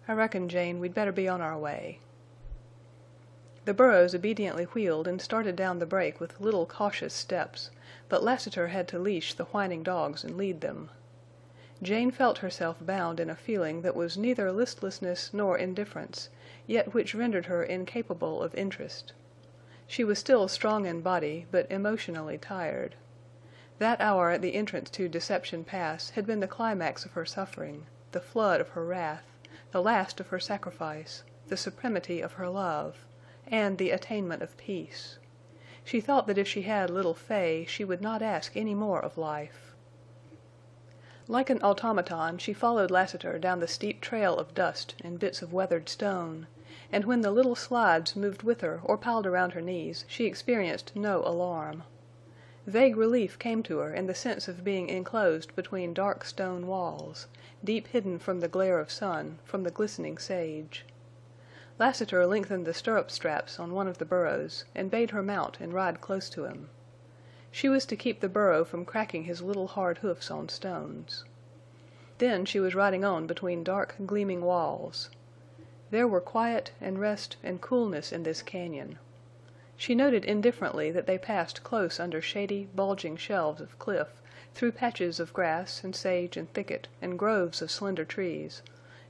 I reckon, Jane, we'd better be on our way." The burros obediently wheeled and started down the break with little cautious steps, but Lassiter had to leash the whining dogs and lead them. Jane felt herself bound in a feeling that was neither listlessness nor indifference, yet which rendered her incapable of interest. She was still strong in body, but emotionally tired. That hour at the entrance to Deception Pass had been the climax of her suffering, the flood of her wrath, the last of her sacrifice, the supremacy of her love, and the attainment of peace. She thought that if she had little Fay, she would not ask any more of life. Like an automaton, she followed Lassiter down the steep trail of dust and bits of weathered stone, and when the little slides moved with her or piled around her knees, she experienced no alarm. Vague relief came to her in the sense of being enclosed between dark stone walls, deep hidden from the glare of sun, from the glistening sage. Lassiter lengthened the stirrup straps on one of the burros and bade her mount and ride close to him. She was to keep the burro from cracking his little hard hoofs on stones. Then she was riding on between dark, gleaming walls. There were quiet and rest and coolness in this cañon. She noted indifferently that they passed close under shady, bulging shelves of cliff, through patches of grass and sage and thicket and groves of slender trees,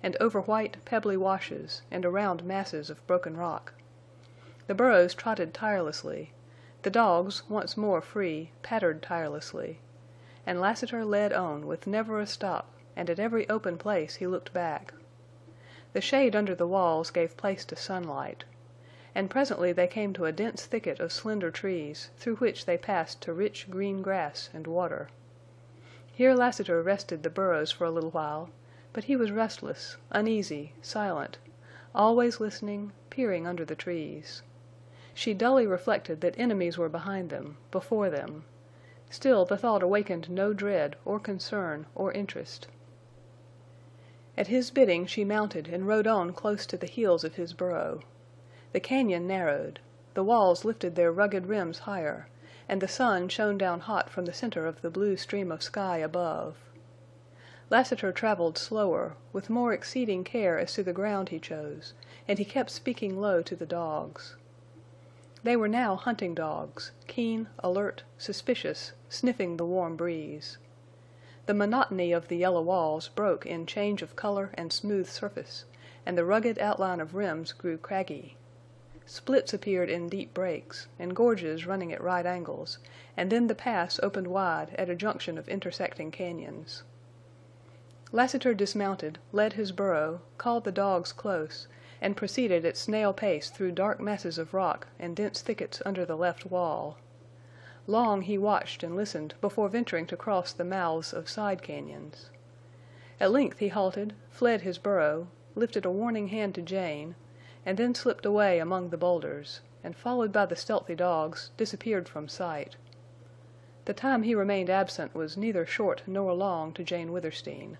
and over white, pebbly washes and around masses of broken rock. The burros trotted tirelessly. The dogs, once more free, pattered tirelessly. And Lassiter led on with never a stop, and at every open place he looked back. The shade under the walls gave place to sunlight. And presently they came to a dense thicket of slender trees, through which they passed to rich green grass and water. Here Lassiter rested the burros for a little while, but he was restless, uneasy, silent, always listening, peering under the trees. She dully reflected that enemies were behind them, before them. Still the thought awakened no dread or concern or interest. At his bidding she mounted and rode on close to the heels of his burro. The cañon narrowed. The walls lifted their rugged rims higher, and the sun shone down hot from the center of the blue stream of sky above. Lassiter traveled slower, with more exceeding care as to the ground he chose, and he kept speaking low to the dogs. They were now hunting dogs, keen, alert, suspicious, sniffing the warm breeze. The monotony of the yellow walls broke in change of color and smooth surface, and the rugged outline of rims grew craggy. Splits appeared in deep breaks, and gorges running at right angles, and then the pass opened wide at a junction of intersecting cañons. Lassiter dismounted, led his burro, called the dogs close, and proceeded at snail pace through dark masses of rock and dense thickets under the left wall. Long he watched and listened before venturing to cross the mouths of side cañons. At length he halted, fled his burro, lifted a warning hand to Jane, and then slipped away among the boulders, and followed by the stealthy dogs, disappeared from sight. The time he remained absent was neither short nor long to Jane Withersteen.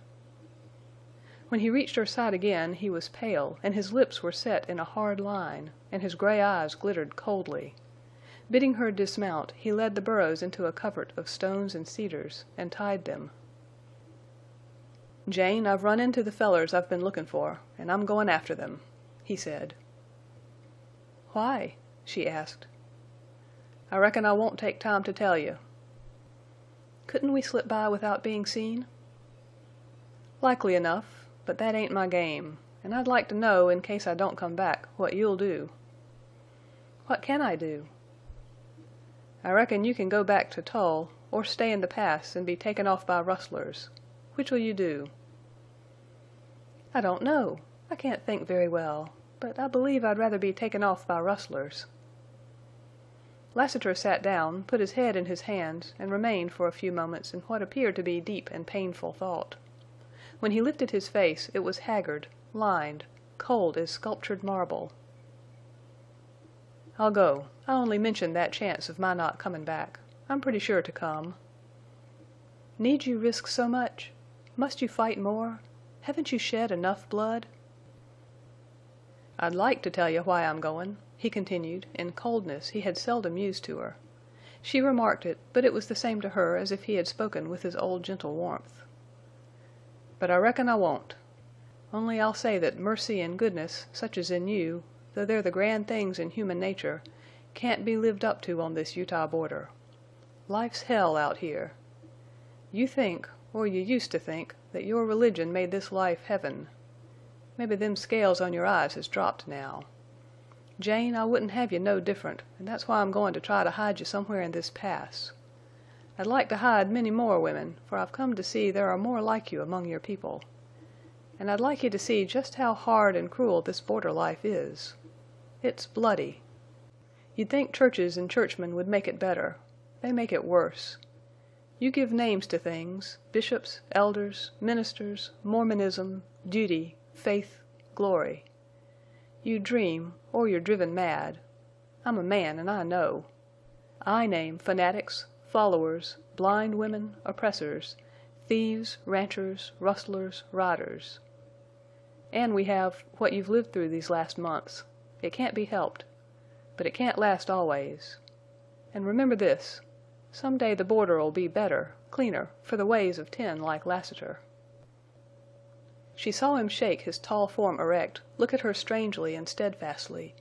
When he reached her side again he was pale, and his lips were set in a hard line, and his gray eyes glittered coldly. Bidding her dismount, he led the burros into a covert of stones and cedars, and tied them. "Jane, I've run into the fellers I've been lookin' for, and I'm goin' after them," he said. "Why?" she asked. "I reckon I won't take time to tell you." "Couldn't we slip by without being seen?" "Likely enough, but that ain't my game, and I'd like to know, in case I don't come back, what you'll do." "What can I do?" "I reckon you can go back to Tull, or stay in the Pass and be taken off by rustlers. Which'll you do?" "I don't know. I can't think very well. But I believe I'd rather be taken off by rustlers." Lassiter sat down, put his head in his hands, and remained for a few moments in what appeared to be deep and painful thought. When he lifted his face it was haggard, lined, cold as sculptured marble. "I'll go. I only mentioned that chance of my not comin' back. I'm pretty sure to come." "Need you risk so much? Must you fight more? Haven't you shed enough blood?" "I'd like to tell you why I'm goin'," he continued, in coldness he had seldom used to her. She remarked it, but it was the same to her as if he had spoken with his old gentle warmth. "But I reckon I won't. Only I'll say that mercy and goodness, such as in you, though they're the grand things in human nature, can't be lived up to on this Utah border. Life's hell out here. You think, or you used to think, that your religion made this life heaven. Maybe them scales on your eyes has dropped now. Jane, I wouldn't have you no different, and that's why I'm going to try to hide you somewhere in this Pass. I'd like to hide many more women, for I've come to see there are more like you among your people. And I'd like you to see just how hard and cruel this border life is. It's bloody. You'd think churches and churchmen would make it better. They make it worse. You give names to things, bishops, elders, ministers, Mormonism, duty, faith, glory. You dream, or you're driven mad. I'm a man, and I know. I name fanatics, followers, blind women, oppressors, thieves, ranchers, rustlers, riders. And we have what you've lived through these last months. It can't be helped. But it can't last always. And remember this. Some day the border'll be better, cleaner, for the ways of 10 like Lassiter." She saw him shake his tall form erect, look at her strangely and steadfastly,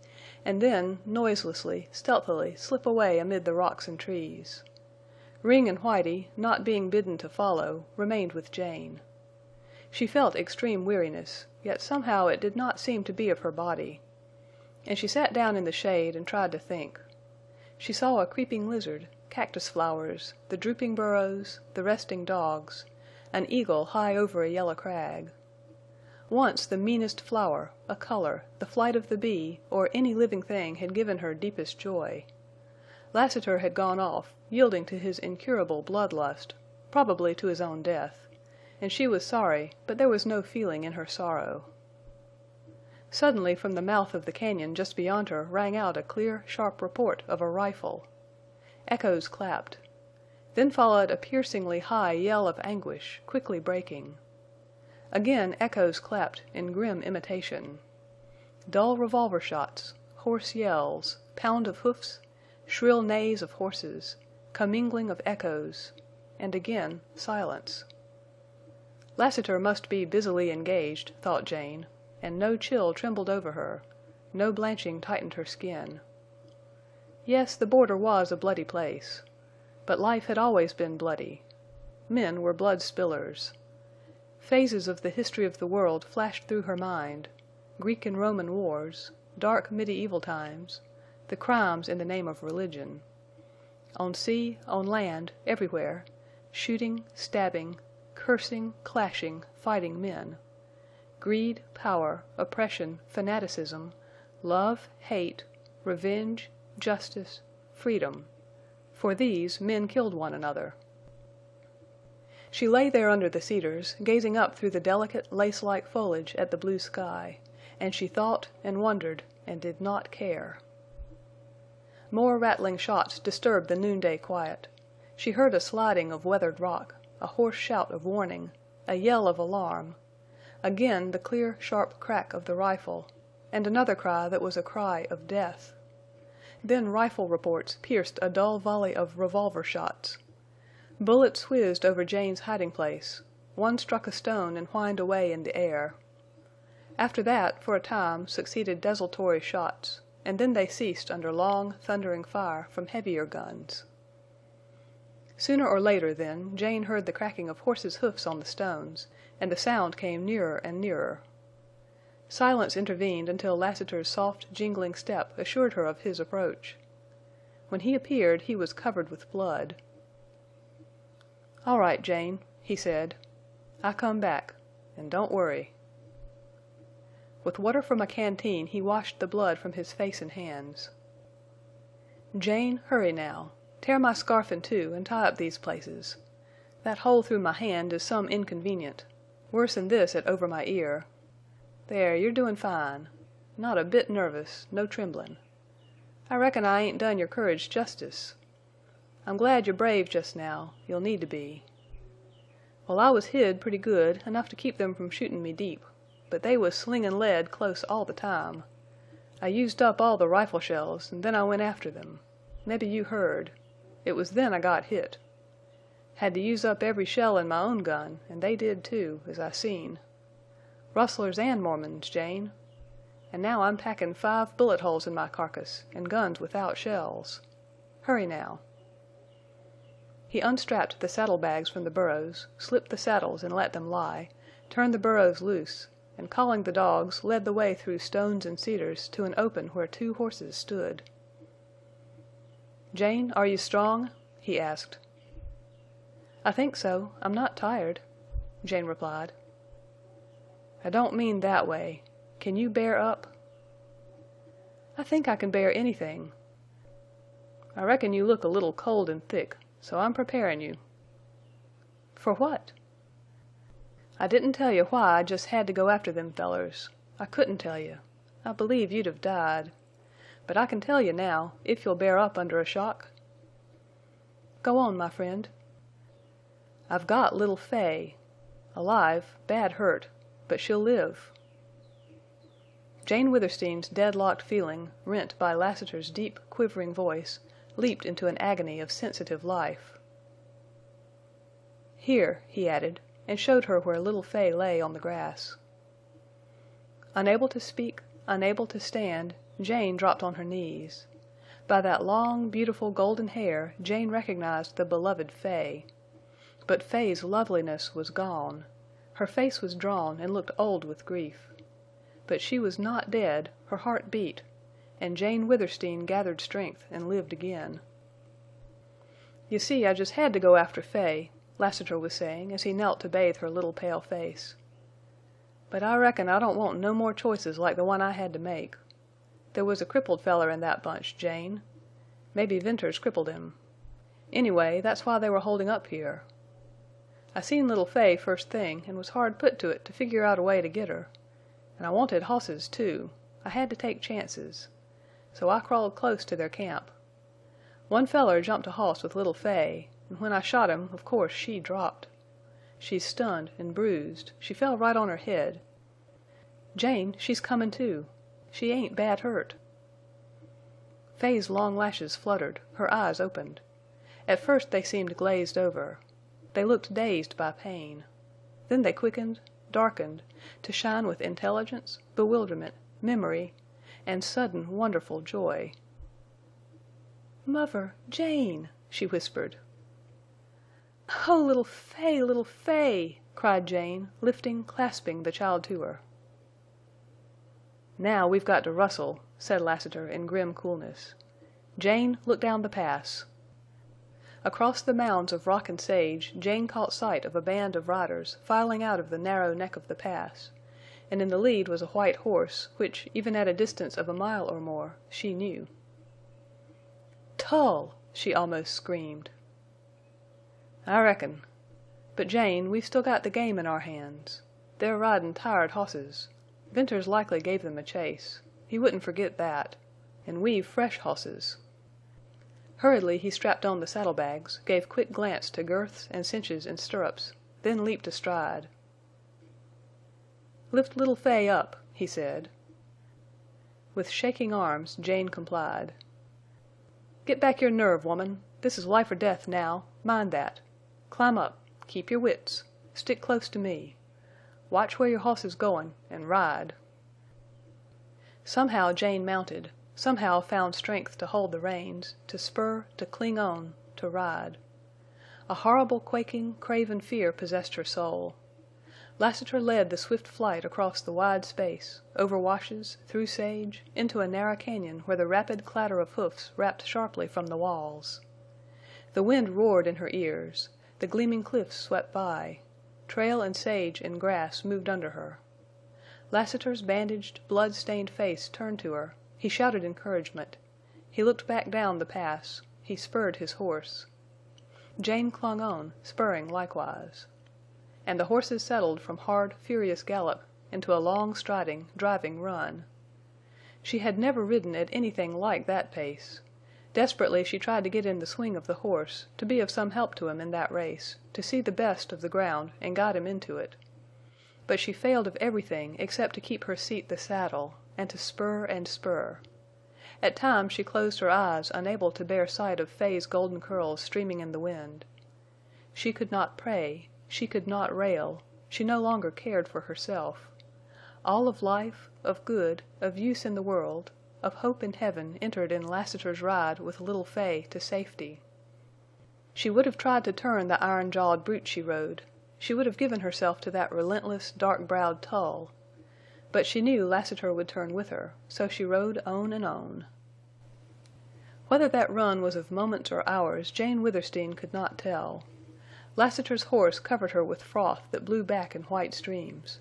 and then, noiselessly, stealthily slip away amid the rocks and trees. Ring and Whitie, not being bidden to follow, remained with Jane. She felt extreme weariness, yet somehow it did not seem to be of her body. And she sat down in the shade and tried to think. She saw a creeping lizard, cactus flowers, the drooping burros, the resting dogs, an eagle high over a yellow crag. Once the meanest flower, a color, the flight of the bee, or any living thing had given her deepest joy. Lassiter had gone off, yielding to his incurable bloodlust, probably to his own death, and she was sorry, but there was no feeling in her sorrow. Suddenly from the mouth of the cañon just beyond her rang out a clear, sharp report of a rifle. Echoes clapped. Then followed a piercingly high yell of anguish, quickly breaking. Again echoes clapped in grim imitation. Dull revolver shots, hoarse yells, pound of hoofs, shrill neighs of horses, commingling of echoes, and again silence. Lassiter must be busily engaged, thought Jane, and no chill trembled over her, no blanching tightened her skin. Yes, the border was a bloody place. But life had always been bloody. Men were blood spillers. Phases of the history of the world flashed through her mind. Greek and Roman wars, dark medieval times, the crimes in the name of religion. On sea, on land, everywhere, shooting, stabbing, cursing, clashing, fighting men. Greed, power, oppression, fanaticism, love, hate, revenge, justice, freedom. For these men killed one another. She lay there under the cedars, gazing up through the delicate, lace-like foliage at the blue sky, and she thought and wondered and did not care. More rattling shots disturbed the noonday quiet. She heard a sliding of weathered rock, a hoarse shout of warning, a yell of alarm. Again the clear, sharp crack of the rifle, and another cry that was a cry of death. Then rifle reports pierced a dull volley of revolver shots. Bullets whizzed over Jane's hiding place. One struck a stone and whined away in the air. After that, for a time, succeeded desultory shots, and then they ceased under long, thundering fire from heavier guns. Sooner or later, then, Jane heard the cracking of horses' hoofs on the stones, and the sound came nearer and nearer. Silence intervened until Lassiter's soft, jingling step assured her of his approach. When he appeared, he was covered with blood. "All right, Jane," he said. "I come back, and don't worry." With water from a canteen he washed the blood from his face and hands. "Jane, hurry now. Tear my scarf in two and tie up these places. That hole through my hand is some inconvenient. Worse'n this at over my ear. There, you're doin' fine. Not a bit nervous, no tremblin'. I reckon I ain't done your courage justice. I'm glad you're brave just now. You'll need to be. Well, I was hid pretty good, enough to keep them from shootin' me deep, but they was slingin' lead close all the time. I used up all the rifle shells, and then I went after them. Mebbe you heard. It was then I got hit. Had to use up every shell in my own gun, and they did too, as I seen. Rustlers and Mormons, Jane. And now I'm packin' 5 bullet holes in my carcass, and guns without shells. Hurry now." He unstrapped the saddlebags from the burros, slipped the saddles and let them lie, turned the burros loose, and calling the dogs led the way through stones and cedars to an open where 2 horses stood. "Jane, are you strong?" he asked. "I think so. I'm not tired," Jane replied. "I don't mean that way. Can you bear up?" "I think I can bear anything." "I reckon you look a little cold and thick, so I'm preparin' you." "For what?" "I didn't tell you why I jest had to go after them fellers. I couldn't tell you. I believe you'd have died. But I can tell you now, if you'll bear up under a shock." "Go on, my friend." "I've got little Fay. Alive, bad hurt, but she'll live." Jane Withersteen's deadlocked feeling, rent by Lassiter's deep, quivering voice, leaped into an agony of sensitive life. "Here," he added, and showed her where little Fay lay on the grass. Unable to speak, unable to stand, Jane dropped on her knees. By that long, beautiful golden hair Jane recognized the beloved Fay. But Fay's loveliness was gone. Her face was drawn and looked old with grief. But she was not dead, her heart beat, and Jane Withersteen gathered strength and lived again. "You see, I just had to go after Fay," Lassiter was saying as he knelt to bathe her little pale face. "But I reckon I don't want no more choices like the one I had to make. There was a crippled feller in that bunch, Jane. Maybe Venters crippled him. Anyway, that's why they were holding up here. I seen little Fay first thing and was hard put to it to figure out a way to get her. And I wanted hosses, too. I had to take chances. So I crawled close to their camp. One feller jumped a hoss with little Fay, and when I shot him, of course, she dropped. She's stunned and bruised. She fell right on her head. Jane, she's comin' to. She ain't bad hurt." Fay's long lashes fluttered, her eyes opened. At first they seemed glazed over. They looked dazed by pain. Then they quickened, darkened, to shine with intelligence, bewilderment, memory, and sudden wonderful joy. "Mother, Jane!" she whispered. "Oh, little Fay, little Fay!" cried Jane, lifting, clasping the child to her. "Now we've got to rustle," said Lassiter in grim coolness. "Jane, look down the pass." Across the mounds of rock and sage Jane caught sight of a band of riders filing out of the narrow neck of the pass, and in the lead was a white horse which, even at a distance of a mile or more, she knew. "Tull!" she almost screamed. "I reckon. But, Jane, we've still got the game in our hands. They're ridin' tired hosses. Venters likely gave them a chase. He wouldn't forget that. And we've fresh hosses." Hurriedly he strapped on the saddlebags, gave quick glance to girths and cinches and stirrups, then leaped astride. "Lift little Fay up," he said. With shaking arms Jane complied. "Get back your nerve, woman. This is life or death now. Mind that. Climb up. Keep your wits. Stick close to me. Watch where your hoss is goin', and ride." Somehow Jane mounted, somehow found strength to hold the reins, to spur, to cling on, to ride. A horrible quaking, craven fear possessed her soul. Lassiter led the swift flight across the wide space, over washes, through sage, into a narrow cañon where the rapid clatter of hoofs rapped sharply from the walls. The wind roared in her ears. The gleaming cliffs swept by. Trail and sage and grass moved under her. Lassiter's bandaged, blood-stained face turned to her. He shouted encouragement. He looked back down the pass. He spurred his horse. Jane clung on, spurring likewise. And the horses settled from hard, furious gallop into a long striding, driving run. She had never ridden at anything like that pace. Desperately she tried to get in the swing of the horse, to be of some help to him in that race, to see the best of the ground and guide him into it. But she failed of everything except to keep her seat the saddle, and to spur and spur. At times she closed her eyes, unable to bear sight of Fay's golden curls streaming in the wind. She could not pray. She could not rail. She no longer cared for herself. All of life, of good, of use in the world, of hope in heaven entered in Lassiter's ride with little Fay to safety. She would have tried to turn the iron-jawed brute she rode. She would have given herself to that relentless, dark-browed Tull. But she knew Lassiter would turn with her, so she rode on and on. Whether that run was of moments or hours, Jane Withersteen could not tell. Lassiter's horse covered her with froth that blew back in white streams.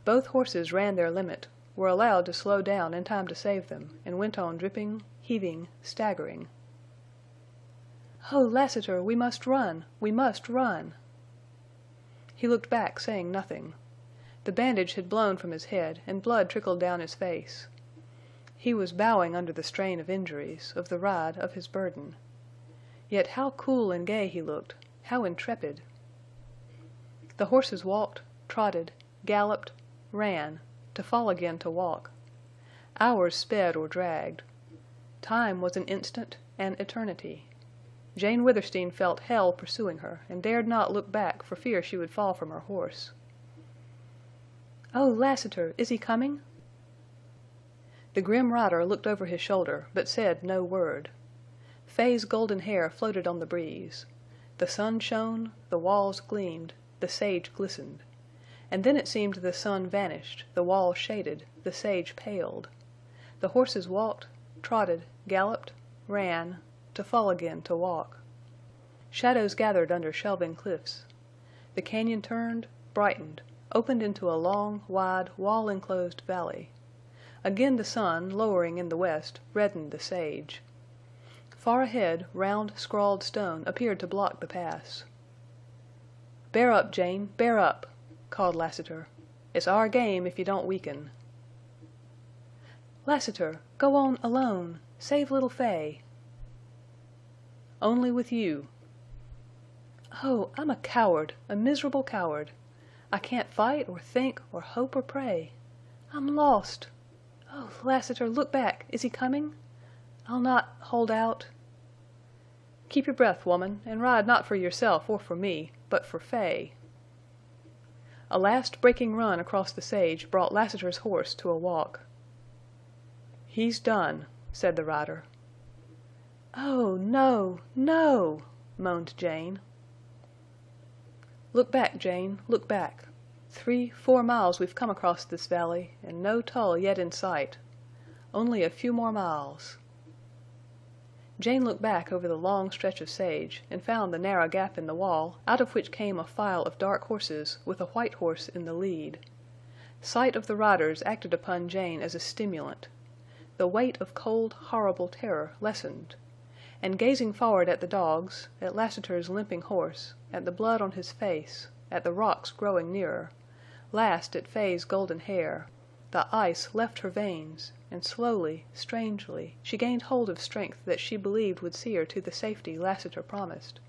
Both horses ran their limit, were allowed to slow down in time to save them, and went on dripping, heaving, staggering. "Oh, Lassiter, we must run! We must run!" He looked back, saying nothing. The bandage had blown from his head, and blood trickled down his face. He was bowing under the strain of injuries, of the ride, of his burden. Yet how cool and gay he looked, how intrepid. The horses walked, trotted, galloped, ran, to fall again to walk. Hours sped or dragged. Time was an instant, an eternity. Jane Withersteen felt hell pursuing her and dared not look back for fear she would fall from her horse. "Oh, Lassiter, is he coming?" The grim rider looked over his shoulder, but said no word. Fay's golden hair floated on the breeze. The sun shone, the walls gleamed, the sage glistened. And then it seemed the sun vanished, the walls shaded, the sage paled. The horses walked, trotted, galloped, ran, to fall again to walk. Shadows gathered under shelving cliffs. The cañon turned, brightened, opened into a long, wide, wall-enclosed valley. Again the sun, lowering in the west, reddened the sage. Far ahead, round, scrawled stone appeared to block the pass. "Bear up, Jane, bear up," called Lassiter. "It's our game if you don't weaken." "Lassiter, go on alone. Save little Fay." "Only with you." "Oh, I'm a coward, a miserable coward. I can't fight or think or hope or pray. I'm lost. Oh, Lassiter, look back. Is he coming? I'll not hold out." "Keep your breath, woman, and ride not for yourself or for me, but for Fay." A last breaking run across the sage brought Lassiter's horse to a walk. "He's done," said the rider. "Oh, no, no!" moaned Jane. "Look back, Jane, look back. 3-4 miles we've come across this valley, and no Tull yet in sight. Only a few more miles." Jane looked back over the long stretch of sage and found the narrow gap in the wall out of which came a file of dark horses with a white horse in the lead. Sight of the riders acted upon Jane as a stimulant. The weight of cold, horrible terror lessened. And gazing forward at the dogs, at Lassiter's limping horse, at the blood on his face, at the rocks growing nearer, last at Fay's golden hair, the ice left her veins, and slowly, strangely, she gained hold of strength that she believed would see her to the safety Lassiter promised.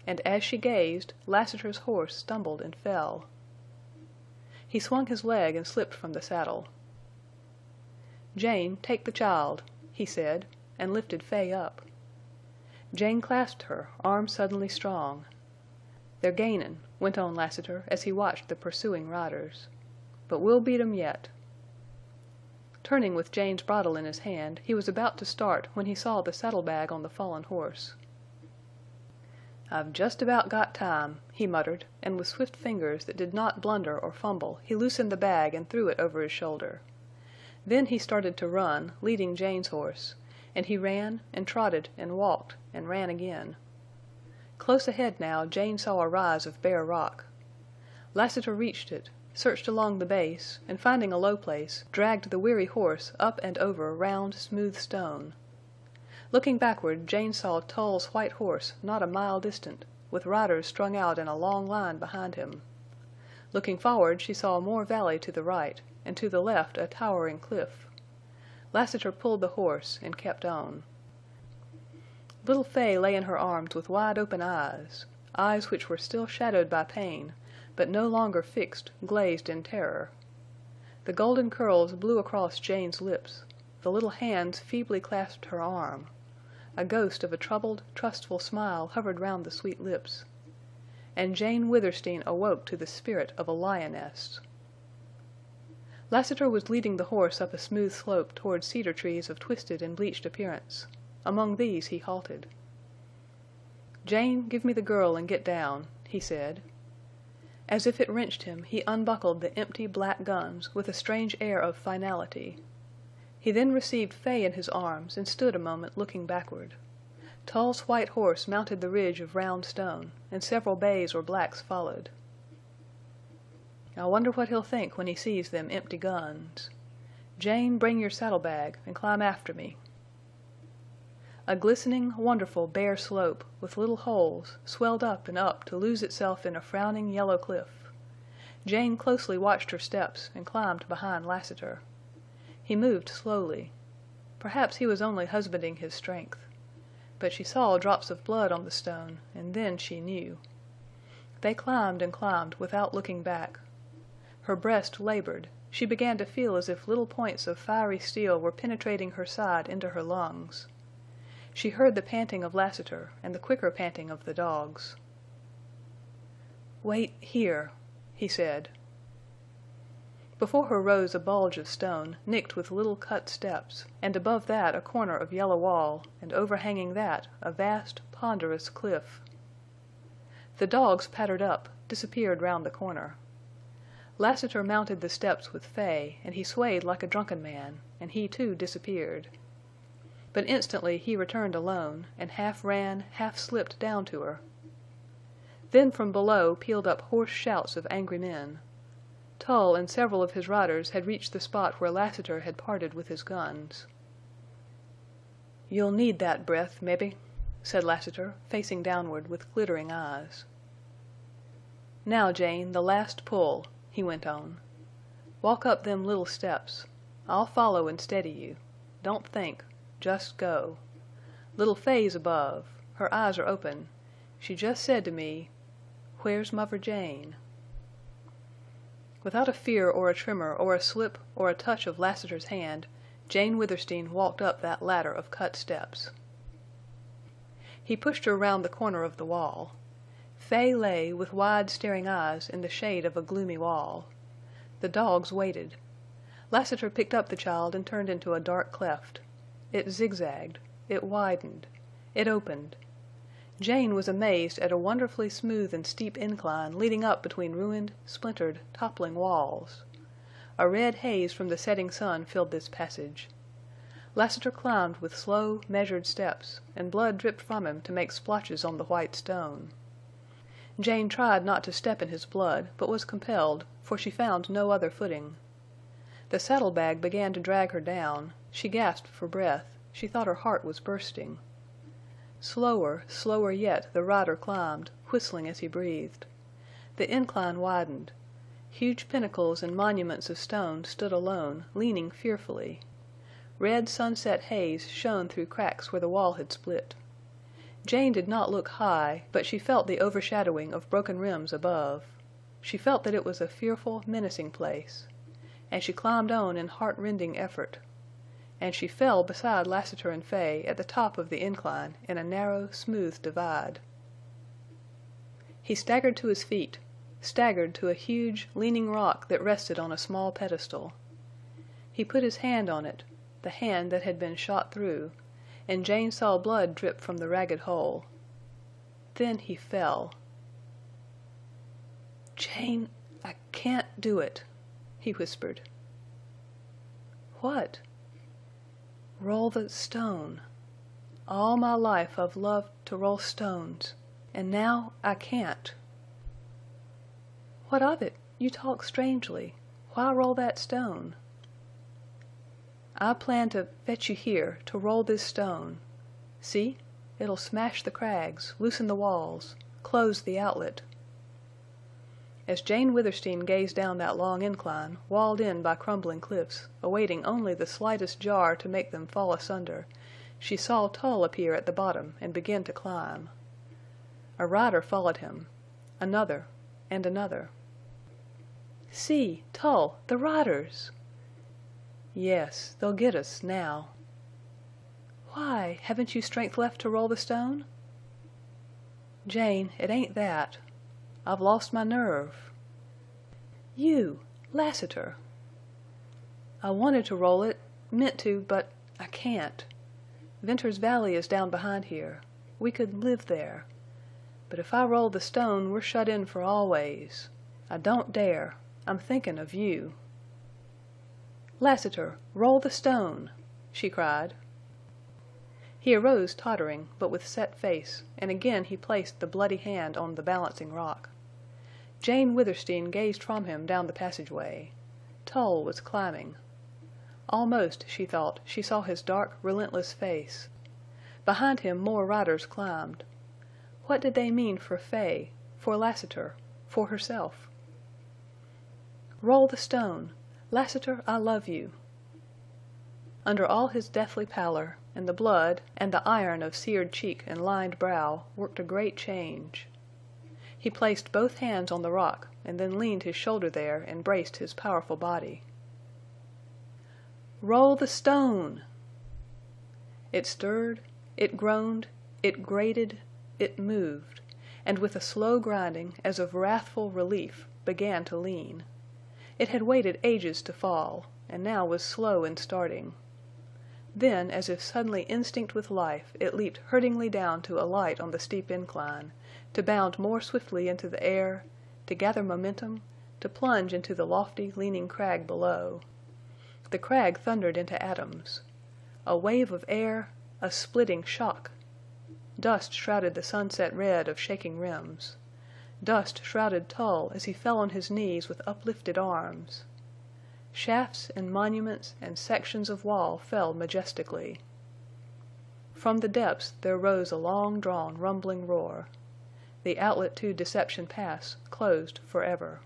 And as she gazed, Lassiter's horse stumbled and fell. He swung his leg and slipped from the saddle. "Jane, take the child," he said, and lifted Fay up. Jane clasped her, arms suddenly strong. "They're gainin'," went on Lassiter as he watched the pursuing riders. "But we'll beat 'em yet." Turning with Jane's bridle in his hand, he was about to start when he saw the saddlebag on the fallen horse. "I've just about got time," he muttered, and with swift fingers that did not blunder or fumble he loosened the bag and threw it over his shoulder. Then he started to run, leading Jane's horse, and he ran and trotted and walked and ran again. Close ahead now Jane saw a rise of bare rock. Lassiter reached it, searched along the base, and finding a low place, dragged the weary horse up and over round, smooth stone. Looking backward, Jane saw Tull's white horse not a mile distant, with riders strung out in a long line behind him. Looking forward, she saw more valley to the right, and to the left a towering cliff. Lassiter pulled the horse and kept on. Little Fay lay in her arms with wide-open eyes which were still shadowed by pain, but no longer fixed, glazed in terror. The golden curls blew across Jane's lips. The little hands feebly clasped her arm. A ghost of a troubled, trustful smile hovered round the sweet lips. And Jane Withersteen awoke to the spirit of a lioness. Lassiter was leading the horse up a smooth slope toward cedar trees of twisted and bleached appearance. Among these he halted. "Jane, give me the girl and get down," he said. As if it wrenched him, he unbuckled the empty black guns with a strange air of finality. He then received Fay in his arms and stood a moment looking backward. Tull's white horse mounted the ridge of round stone, and several bays or blacks followed. "I wonder what he'll think when he sees them empty guns. Jane, bring your saddlebag and climb after me." A glistening, wonderful bare slope, with little holes, swelled up and up to lose itself in a frowning yellow cliff. Jane closely watched her steps and climbed behind Lassiter. He moved slowly. Perhaps he was only husbanding his strength. But she saw drops of blood on the stone, and then she knew. They climbed and climbed without looking back. Her breast labored. She began to feel as if little points of fiery steel were penetrating her side into her lungs. She heard the panting of Lassiter and the quicker panting of the dogs. "Wait here," he said. Before her rose a bulge of stone, nicked with little cut steps, and above that a corner of yellow wall, and overhanging that a vast, ponderous cliff. The dogs pattered up, disappeared round the corner. Lassiter mounted the steps with Fay, and he swayed like a drunken man, and he too disappeared. But instantly he returned alone, and half ran, half slipped down to her. Then from below pealed up hoarse shouts of angry men. Tull and several of his riders had reached the spot where Lassiter had parted with his guns. "You'll need that breath, mebbe," said Lassiter, facing downward with glittering eyes. "Now, Jane, the last pull," he went on. "Walk up them little steps. I'll follow and steady you. Don't think. Just go. Little Fay's above. Her eyes are open. She just said to me, 'Where's Muvver Jane?'" Without a fear or a tremor or a slip or a touch of Lassiter's hand, Jane Withersteen walked up that ladder of cut steps. He pushed her round the corner of the wall. Fay lay with wide staring eyes in the shade of a gloomy wall. The dogs waited. Lassiter picked up the child and turned into a dark cleft. It zigzagged. It widened. It opened. Jane was amazed at a wonderfully smooth and steep incline leading up between ruined, splintered, toppling walls. A red haze from the setting sun filled this passage. Lassiter climbed with slow, measured steps, and blood dripped from him to make splotches on the white stone. Jane tried not to step in his blood, but was compelled, for she found no other footing. The saddlebag began to drag her down. She gasped for breath. She thought her heart was bursting. Slower, slower yet the rider climbed, whistling as he breathed. The incline widened. Huge pinnacles and monuments of stone stood alone, leaning fearfully. Red sunset haze shone through cracks where the wall had split. Jane did not look high, but she felt the overshadowing of broken rims above. She felt that it was a fearful, menacing place, and she climbed on in heart-rending effort. And she fell beside Lassiter and Fay at the top of the incline in a narrow, smooth divide. He staggered to his feet, staggered to a huge, leaning rock that rested on a small pedestal. He put his hand on it, the hand that had been shot through, and Jane saw blood drip from the ragged hole. Then he fell. "Jane, I can't do it," he whispered. "What?" "Roll the stone. All my life I've loved to roll stones, and now I can't." "What of it? You talk strangely. Why roll that stone?" "I plan to fetch you here to roll this stone. See? It'll smash the crags, loosen the walls, close the outlet." As Jane Withersteen gazed down that long incline, walled in by crumbling cliffs, awaiting only the slightest jar to make them fall asunder, she saw Tull appear at the bottom and begin to climb. A rider followed him, another, and another. "See, Tull, the riders!" "Yes, they'll get us now." "Why? Haven't you strength left to roll the stone?" "Jane, it ain't that. I've lost my nerve." "You! Lassiter!" "I wanted to roll it, meant to, but I can't. Venters Valley is down behind here. We could live there. But if I roll the stone we're shut in for always. I don't dare. I'm thinking of you." "Lassiter, roll the stone!" she cried. He arose tottering, but with set face, and again he placed the bloody hand on the balancing rock. Jane Withersteen gazed from him down the passageway. Tull was climbing. Almost, she thought, she saw his dark, relentless face. Behind him more riders climbed. What did they mean for Fay, for Lassiter, for herself? "Roll the stone! Lassiter, I love you!" Under all his deathly pallor, and the blood, and the iron of seared cheek and lined brow, worked a great change. He placed both hands on the rock and then leaned his shoulder there and braced his powerful body. "Roll the stone!" It stirred, it groaned, it grated, it moved, and with a slow grinding, as of wrathful relief, began to lean. It had waited ages to fall, and now was slow in starting. Then, as if suddenly instinct with life, it leaped hurtingly down to alight on the steep incline, to bound more swiftly into the air, to gather momentum, to plunge into the lofty, leaning crag below. The crag thundered into atoms. A wave of air, a splitting shock. Dust shrouded the sunset red of shaking rims. Dust shrouded Tull as he fell on his knees with uplifted arms. Shafts and monuments and sections of wall fell majestically. From the depths there rose a long-drawn, rumbling roar. The outlet to Deception Pass closed forever.